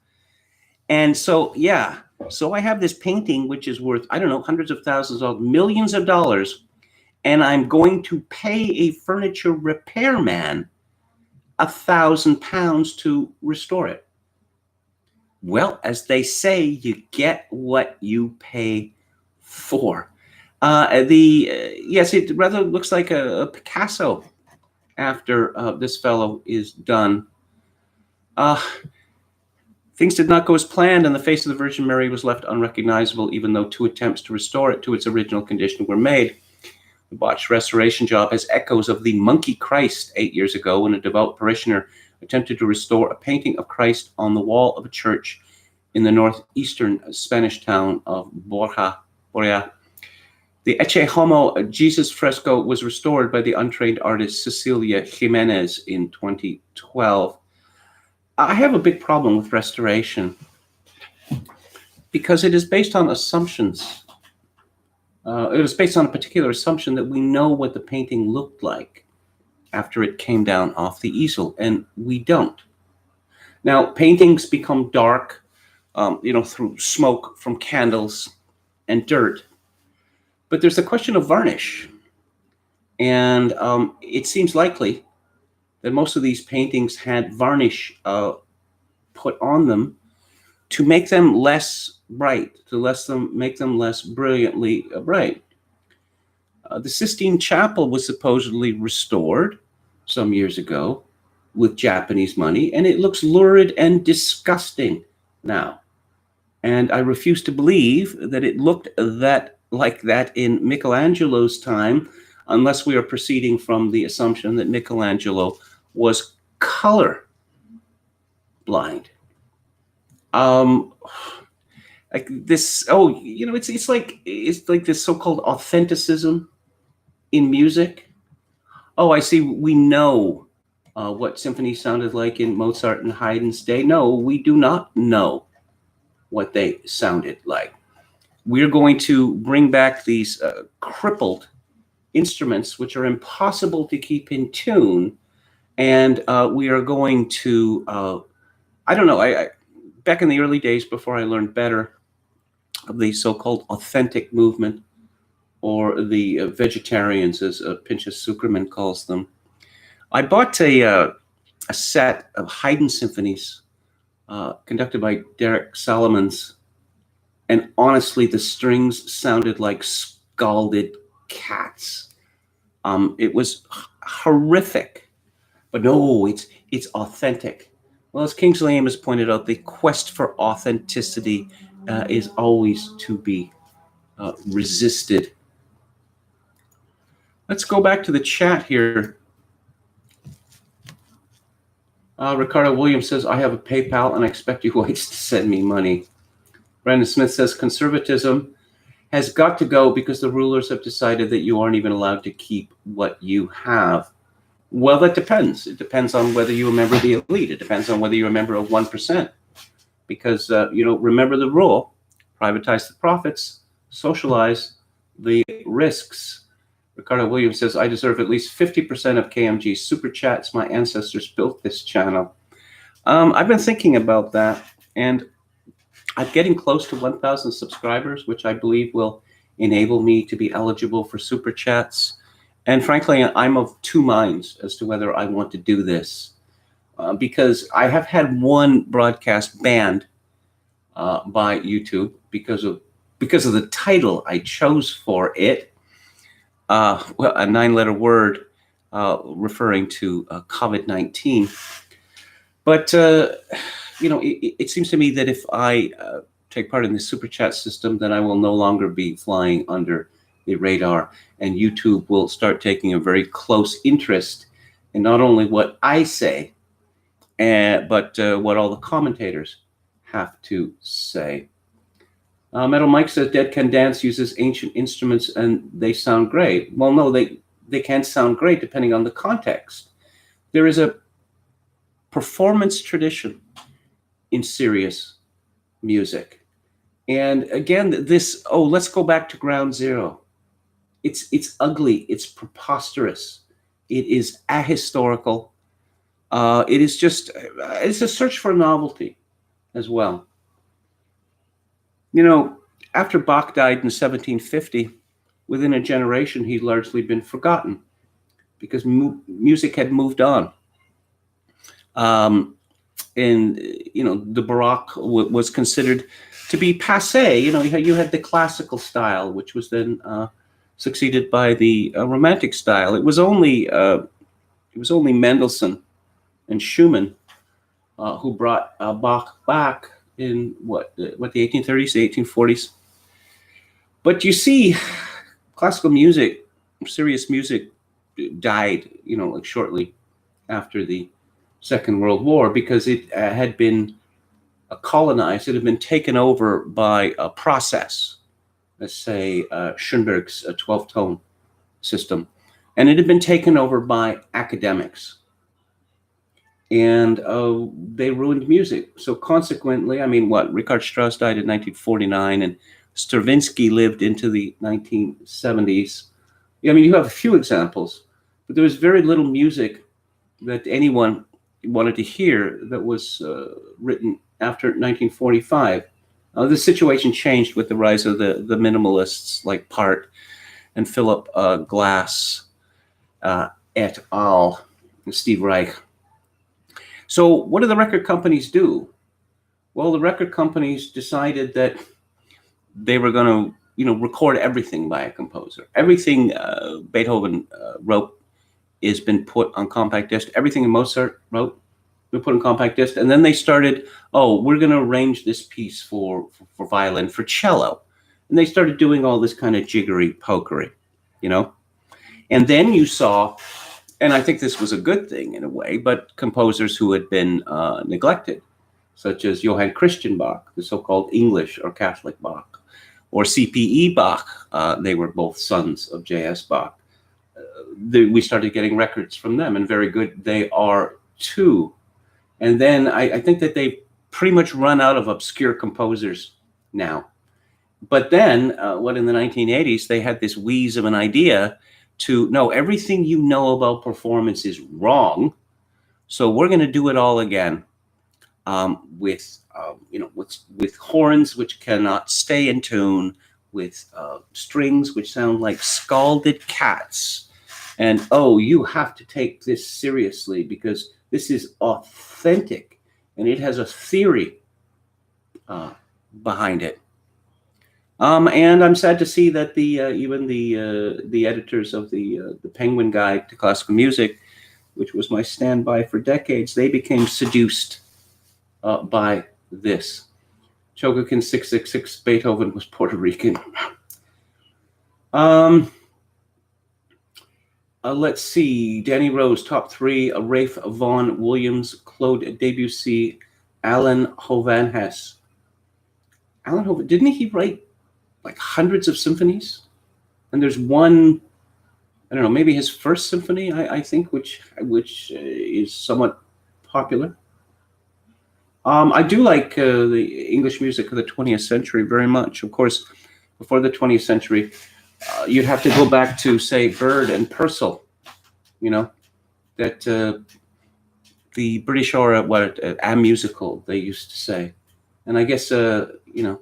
And so, yeah. So I have this painting, which is worth, I don't know, hundreds of thousands of millions of dollars, and I'm going to pay a furniture repairman £1,000 to restore it. Well, as they say, you get what you pay for. Yes, it rather looks like a Picasso after this fellow is done. Things did not go as planned, and the face of the Virgin Mary was left unrecognizable, even though 2 attempts to restore it to its original condition were made. The botched restoration job has echoes of the Monkey Christ 8 years ago, when a devout parishioner attempted to restore a painting of Christ on the wall of a church in the northeastern Spanish town of Borja. The Ecce Homo Jesus fresco was restored by the untrained artist Cecilia Jimenez in 2012. I have a big problem with restoration because it is based on assumptions. It was based on a particular assumption that we know what the painting looked like after it came down off the easel, and we don't. Now, paintings become dark, through smoke from candles and dirt. But there's the question of varnish. And it seems likely that most of these paintings had varnish put on them to make them less bright, make them less brilliantly bright. The Sistine Chapel was supposedly restored some years ago with Japanese money, and it looks lurid and disgusting now. And I refuse to believe that it looked like that in Michelangelo's time, unless we are proceeding from the assumption that Michelangelo was color blind. Like this, it's like this so-called authenticism in music. Oh, I see. We know what symphony sounded like in Mozart and Haydn's day. No, we do not know what they sounded like. We're going to bring back these crippled instruments, which are impossible to keep in tune, and we are going to, I don't know, I back in the early days before I learned better of the so-called authentic movement, or the vegetarians, as Pinchas Zuckerman calls them, I bought a set of Haydn symphonies conducted by Derek Salomons, and honestly, the strings sounded like scalded cats. It was horrific, but no, it's authentic. Well, as Kingsley Amis pointed out, the quest for authenticity is always to be resisted. Let's go back to the chat here. Ricardo Williams says, I have a PayPal and I expect you whites to send me money. Brandon Smith says, conservatism has got to go because the rulers have decided that you aren't even allowed to keep what you have. Well, that depends. It depends on whether you're a member of the elite. It depends on whether you're a member of 1%. Because, remember the rule, privatize the profits, socialize the risks. Ricardo Williams says, I deserve at least 50% of KMG's super chats. My ancestors built this channel. I've been thinking about that, and I'm getting close to 1,000 subscribers, which I believe will enable me to be eligible for super chats. And frankly, I'm of two minds as to whether I want to do this, because I have had one broadcast banned by YouTube because of the title I chose for it. A 9-letter word referring to COVID-19. But it seems to me that if I take part in the super chat system, then I will no longer be flying under the radar, and YouTube will start taking a very close interest in not only what I say, but what all the commentators have to say. Metal Mike says, Dead Can Dance uses ancient instruments and they sound great. Well, no, they can't sound great depending on the context. There is a performance tradition in serious music. And again, let's go back to ground zero. It's ugly, it's preposterous, it is ahistorical. It is just, it's a search for novelty as well. After Bach died in 1750, within a generation, he'd largely been forgotten because music had moved on. And the Baroque was considered to be passé. You had the classical style, which was then succeeded by the Romantic style. It was only Mendelssohn and Schumann who brought Bach back in the 1830s, the 1840s. But you see, classical music, serious music, died, shortly after the Second World War, because it had been colonized. It had been taken over by a process, let's say Schoenberg's 12-tone system, and it had been taken over by academics. And they ruined music. So consequently, Richard Strauss died in 1949, and Stravinsky lived into the 1970s. You have a few examples, but there was very little music that anyone wanted to hear that was written after 1945. The situation changed with the rise of the minimalists like Part and Philip Glass et al., and Steve Reich. So what do the record companies do? Well, the record companies decided that they were going to, record everything by a composer. Everything Beethoven wrote has been put on compact disc. Everything Mozart wrote been put on compact disc. And then they started, we're going to arrange this piece for violin, for cello. And they started doing all this kind of jiggery pokery, And then you saw, and I think this was a good thing in a way, but composers who had been neglected, such as Johann Christian Bach, the so-called English or Catholic Bach, or CPE Bach. They were both sons of J.S. Bach. We started getting records from them, and very good they are too. And then I think that they've pretty much run out of obscure composers now. But then, in the 1980s, they had this wheeze of an idea to, no, everything you know about performance is wrong, so we're going to do it all again with horns which cannot stay in tune, with strings which sound like scalded cats. And, you have to take this seriously because this is authentic and it has a theory behind it. And I'm sad to see that even the editors of the Penguin Guide to Classical Music, which was my standby for decades, they became seduced by this. Chogokin 666, Beethoven was Puerto Rican. Let's see. Danny Rose, top three. Rafe Vaughan Williams, Claude Debussy, Alan Hovannes. Alan Hovannes, didn't he write like hundreds of symphonies? And there's one, I don't know, maybe his first symphony, I think, which is somewhat popular. I do like the English music of the 20th century very much. Of course, before the 20th century, you'd have to go back to, say, Bird and Purcell, you know, that the British are amusical, they used to say. And I guess, you know,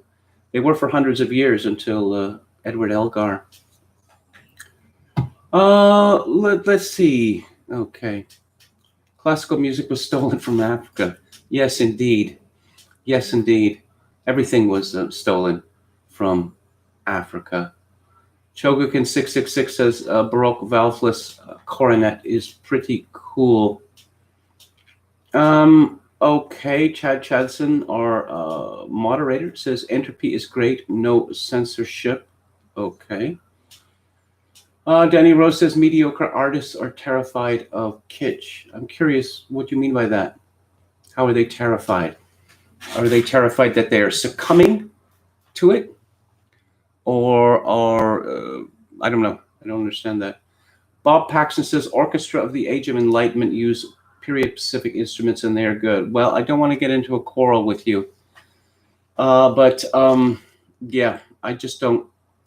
they were for hundreds of years until Edward Elgar. Let's see. Okay. Classical music was stolen from Africa. Yes, indeed. Yes, indeed. Everything was stolen from Africa. Chogokin 666 says Baroque valveless coronet is pretty cool. Okay, Chad Chadson, our moderator, says entropy is great, no censorship. Okay. Danny Rose says mediocre artists are terrified of kitsch. I'm curious what you mean by that. How are they terrified? Are they terrified that they are succumbing to it? Or are, I don't know. I don't understand that. Bob Paxson says orchestra of the Age of Enlightenment use period Pacific instruments and they're good. Well, I don't want to get into a quarrel with you. But yeah, I just don't,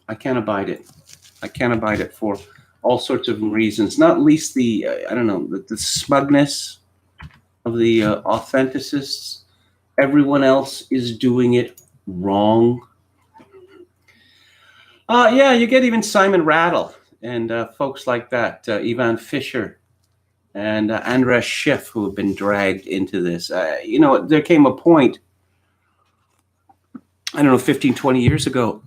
I can't abide it. I can't abide it for all sorts of reasons, not least the, I don't know, the smugness of the authenticists. Everyone else is doing it wrong. Yeah, you get even Simon Rattle and folks like that, Ivan Fisher and Andras Schiff, who have been dragged into this. You know, there came a point, I don't know, 15, 20 years ago,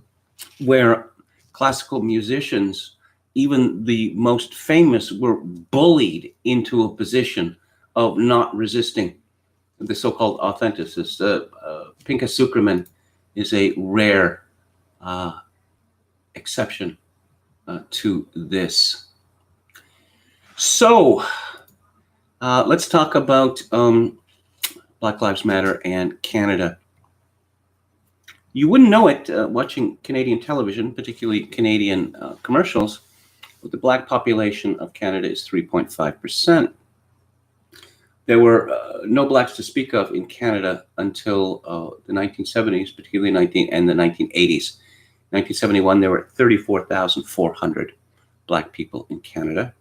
where classical musicians, even the most famous, were bullied into a position of not resisting the so-called authenticists. Pinka Sukerman is a rare exception to this. So let's talk about Black Lives Matter and Canada. You wouldn't know it watching Canadian television, particularly Canadian commercials, but the Black population of Canada is 3.5%. There were no Blacks to speak of in Canada until the 1970s, particularly the 1980s. 1971, there were 34,400 Black people in Canada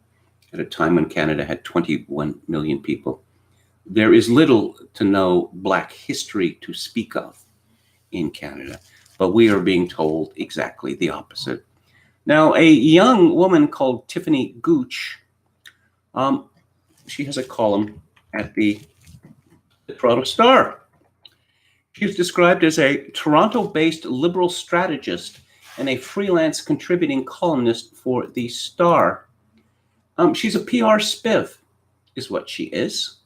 at a time when Canada had 21 million people. There is little to no Black history to speak of in Canada, but we are being told exactly the opposite. Now, a young woman called Tiffany Gooch, she has a column at the Toronto Star. She's described as a Toronto-based liberal strategist and a freelance contributing columnist for the Star. She's a PR spiv, is what she is.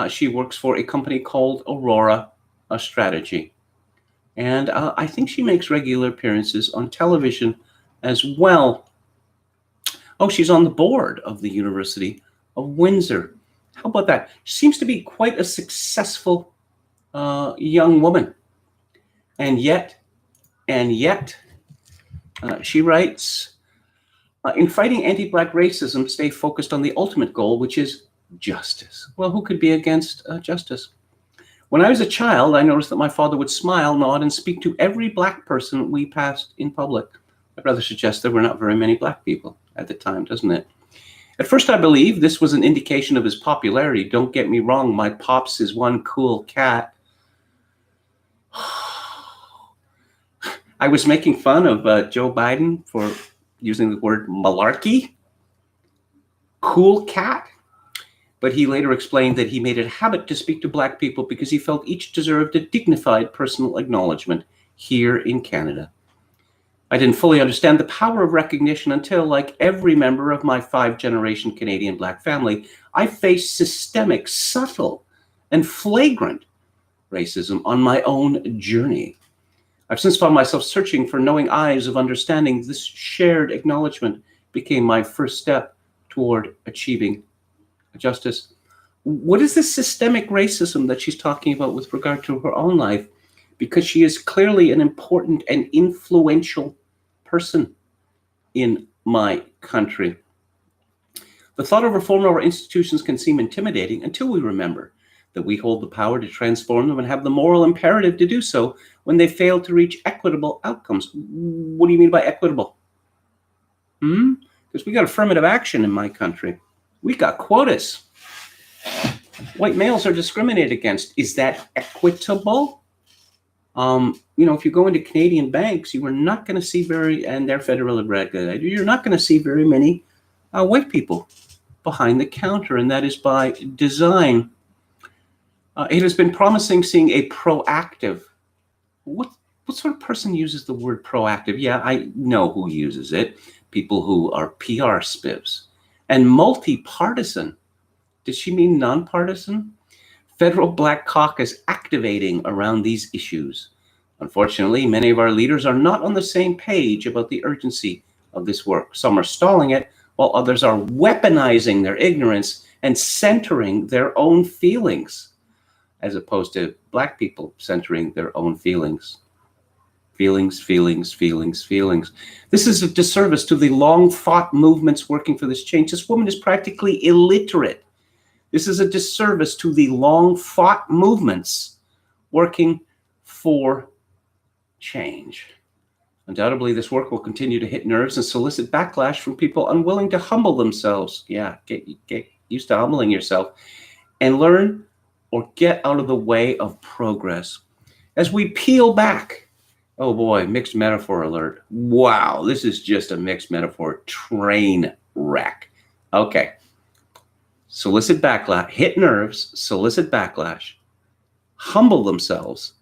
She works for a company called Aurora Strategy. And I think she makes regular appearances on television as well. Oh, she's on the board of the University of Windsor. How about that? She seems to be quite a successful young woman. And yet, she writes, in fighting anti-Black racism, stay focused on the ultimate goal, which is justice. Well, who could be against justice? When I was a child, I noticed that my father would smile, nod, and speak to every Black person we passed in public. I'd rather suggest there were not very many Black people at the time, doesn't it? At first, I believed this was an indication of his popularity. Don't get me wrong, my pops is one cool cat. I was making fun of Joe Biden for using the word malarkey. Cool cat. But he later explained that he made it a habit to speak to Black people because he felt each deserved a dignified personal acknowledgement here in Canada. I didn't fully understand the power of recognition until, like every member of my 5-generation Canadian Black family, I faced systemic, subtle, and flagrant racism on my own journey. I've since found myself searching for knowing eyes of understanding. This shared acknowledgement became my first step toward achieving justice. What is this systemic racism that she's talking about with regard to her own life? Because she is clearly an important and influential person in my country. The thought of reform of our institutions can seem intimidating until we remember that we hold the power to transform them and have the moral imperative to do so when they fail to reach equitable outcomes. What do you mean by equitable? Because we got affirmative action in my country. We got quotas. White males are discriminated against. Is that equitable? If you go into Canadian banks, you are not going to see and they're federally regulated, you're not going to see very many white people behind the counter, and that is by design. It has been promising seeing a proactive. What sort of person uses the word proactive? Yeah, I know who uses it. People who are PR spivs. And multi-partisan. Does she mean nonpartisan? Federal Black Caucus activating around these issues. Unfortunately, many of our leaders are not on the same page about the urgency of this work. Some are stalling it, while others are weaponizing their ignorance and centering their own feelings, as opposed to Black people centering their own feelings. Feelings. This is a disservice to the long-fought movements working for this change. This woman is practically illiterate. This is a disservice to the long-fought movements working for change. Undoubtedly, this work will continue to hit nerves and solicit backlash from people unwilling to humble themselves. Yeah, get used to humbling yourself and learn or get out of the way of progress. As we peel back, oh boy, mixed metaphor alert. Wow, this is just a mixed metaphor train wreck. Okay. Solicit backlash, hit nerves, solicit backlash, humble themselves,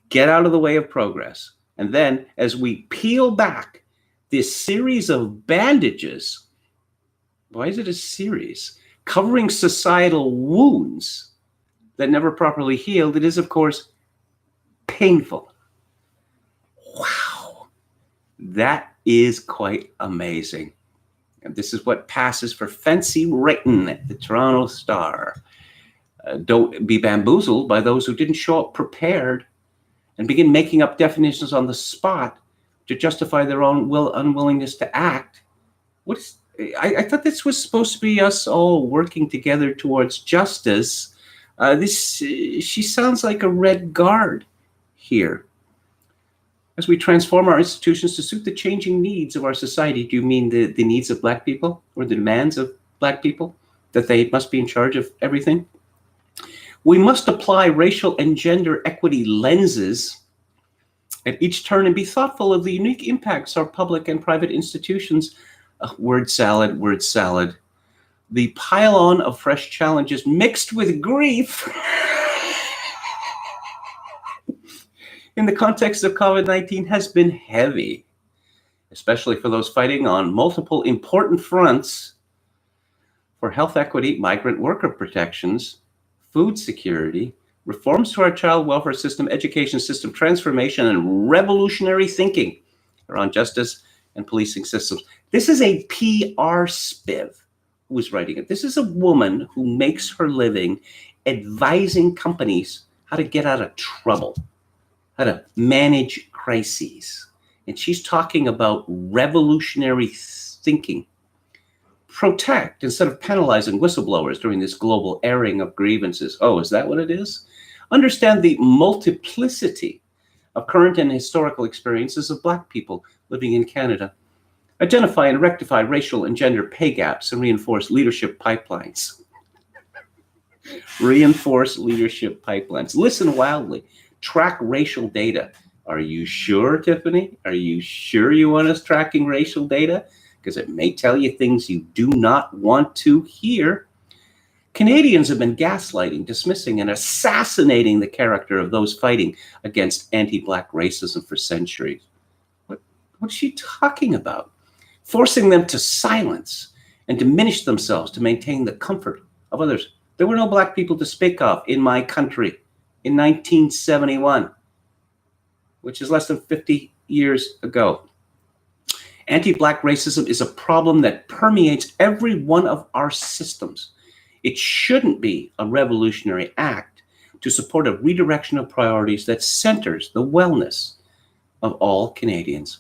get out of the way of progress. And then as we peel back this series of bandages, why is it a series? Covering societal wounds that never properly healed, it is, of course, painful. Wow, that is quite amazing. And this is what passes for fancy writing at the Toronto Star. Don't be bamboozled by those who didn't show up prepared and begin making up definitions on the spot to justify their own unwillingness to act. I thought this was supposed to be us all working together towards justice. She sounds like a red guard here. As we transform our institutions to suit the changing needs of our society, do you mean the needs of Black people or the demands of Black people, that they must be in charge of everything? We must apply racial and gender equity lenses at each turn and be thoughtful of the unique impacts our public and private institutions. Word salad. The pile-on of fresh challenges mixed with grief in the context of COVID-19 has been heavy, especially for those fighting on multiple important fronts for health equity, migrant worker protections, food security, reforms to our child welfare system, education system transformation, and revolutionary thinking around justice and policing systems. This is a PR spiv who is writing it. This is a woman who makes her living advising companies how to get out of trouble, how to manage crises. And she's talking about revolutionary thinking. Protect instead of penalizing whistleblowers during this global airing of grievances. Oh, is that what it is? Understand the multiplicity of current and historical experiences of Black people living in Canada. Identify and rectify racial and gender pay gaps and reinforce leadership pipelines. Reinforce leadership pipelines. Listen wildly. Track racial data. Are you sure, Tiffany? Are you sure you want us tracking racial data? Because it may tell you things you do not want to hear. Canadians have been gaslighting, dismissing, and assassinating the character of those fighting against anti-Black racism for centuries. What's she talking about? Forcing them to silence and diminish themselves to maintain the comfort of others. There were no Black people to speak of in my country in 1971, which is less than 50 years ago. Anti-Black racism is a problem that permeates every one of our systems. It shouldn't be a revolutionary act to support a redirection of priorities that centers the wellness of all Canadians.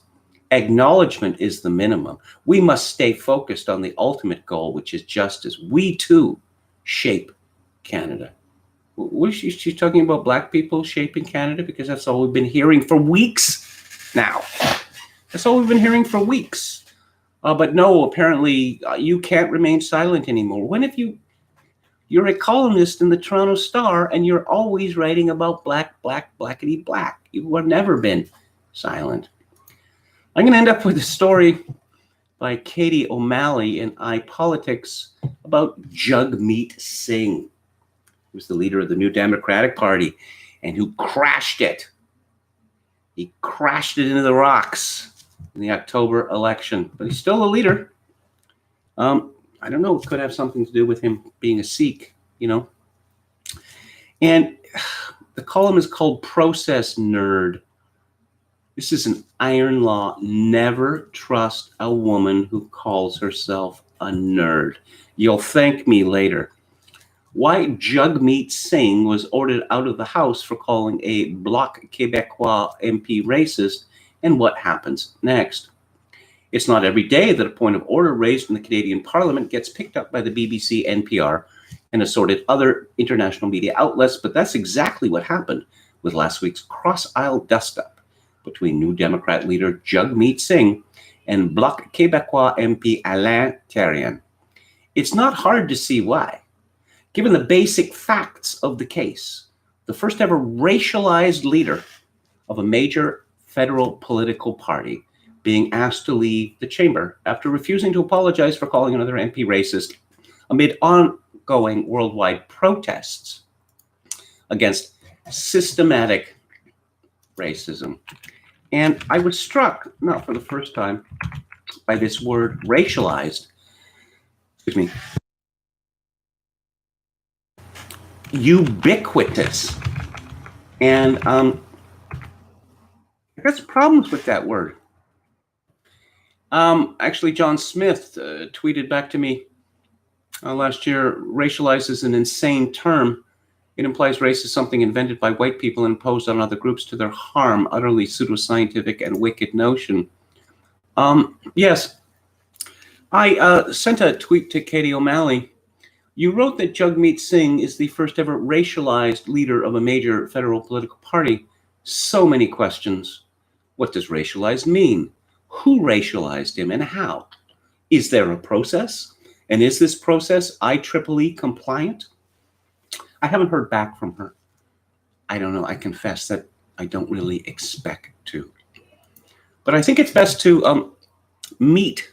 Acknowledgement is the minimum. We must stay focused on the ultimate goal, which is justice. We too shape Canada. Was she talking about Black people shaping Canada? Because that's all we've been hearing for weeks now. That's all we've been hearing for weeks. But no, apparently you can't remain silent anymore. When if you're a columnist in the Toronto Star and you're always writing about blackity black. You have never been silent. I'm going to end up with a story by Katie O'Malley in iPolitics about Jagmeet Singh, who's the leader of the New Democratic Party and who crashed it. He crashed it into the rocks in the October election, but he's still a leader. I don't know, it could have something to do with him being a Sikh, you know. And the column is called Process Nerd. This is an iron law. Never trust a woman who calls herself a nerd. You'll thank me later. Why Jagmeet Singh was ordered out of the House for calling a Bloc Québécois MP racist, and what happens next. It's not every day that a point of order raised in the Canadian Parliament gets picked up by the BBC, NPR, and assorted other international media outlets, but that's exactly what happened with last week's cross-aisle dust-up between New Democrat leader Jagmeet Singh and Bloc Québécois MP Alain Thériault. It's not hard to see why. Given the basic facts of the case, the first ever racialized leader of a major federal political party being asked to leave the chamber after refusing to apologize for calling another MP racist amid ongoing worldwide protests against systematic racism. And I was struck, not for the first time, by this word racialized, ubiquitous. And I got problems with that word. Actually, John Smith tweeted back to me last year, racialized is an insane term. It implies race is something invented by white people and imposed on other groups to their harm, utterly pseudoscientific and wicked notion. Yes, I sent a tweet to Katie O'Malley. You wrote that Jagmeet Singh is the first ever racialized leader of a major federal political party. So many questions. What does racialized mean? Who racialized him and how? Is there a process? And is this process IEEE compliant? I haven't heard back from her. I don't know. I confess that I don't really expect to. But I think it's best to meet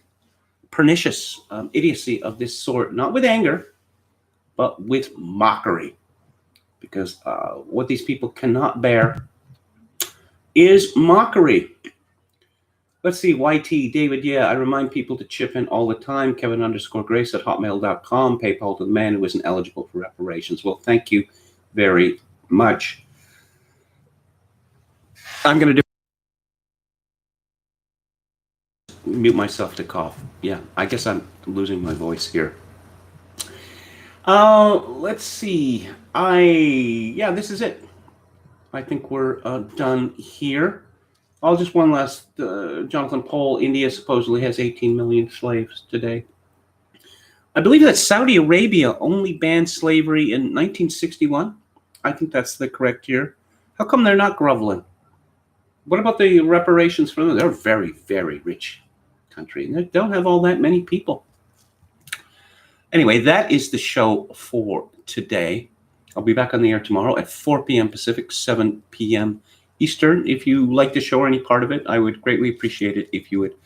pernicious idiocy of this sort, not with anger, but with mockery. Because what these people cannot bear is mockery. Let's see, YT, David, yeah, I remind people to chip in all the time. Kevin_Grace at hotmail.com, PayPal to the man who isn't eligible for reparations. Well, thank you very much. I'm going to mute myself to cough. Yeah, I guess I'm losing my voice here. Let's see. This is it. I think we're done here. Just one last, Jonathan poll. India supposedly has 18 million slaves today. I believe that Saudi Arabia only banned slavery in 1961. I think that's the correct year. How come they're not groveling? What about the reparations for them? They're a very, very rich country, and they don't have all that many people. Anyway, that is the show for today. I'll be back on the air tomorrow at 4 p.m. Pacific, 7 p.m. Eastern. If you like the show or any part of it, I would greatly appreciate it if you would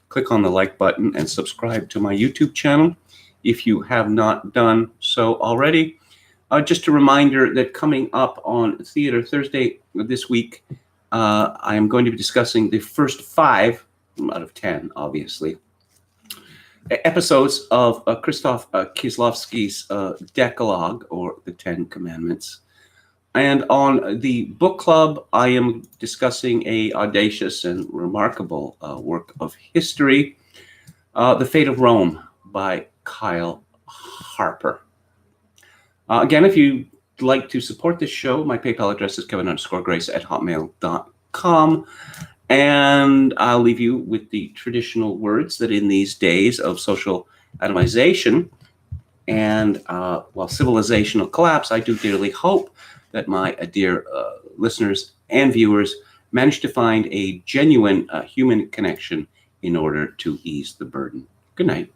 click on the like button and subscribe to my YouTube channel if you have not done so already. Just a reminder that coming up on Theater Thursday this week, I am going to be discussing the first 5 out of 10, obviously, episodes of Krzysztof Kieslowski's Decalogue, or the 10 Commandments. And on the book club, I am discussing a audacious and remarkable work of history, The Fate of Rome by Kyle Harper. Again, if you'd like to support this show, my PayPal address is kevin_grace@hotmail.com. And I'll leave you with the traditional words that in these days of social atomization and civilizational collapse, I do dearly hope that my dear listeners and viewers manage to find a genuine human connection in order to ease the burden. Good night.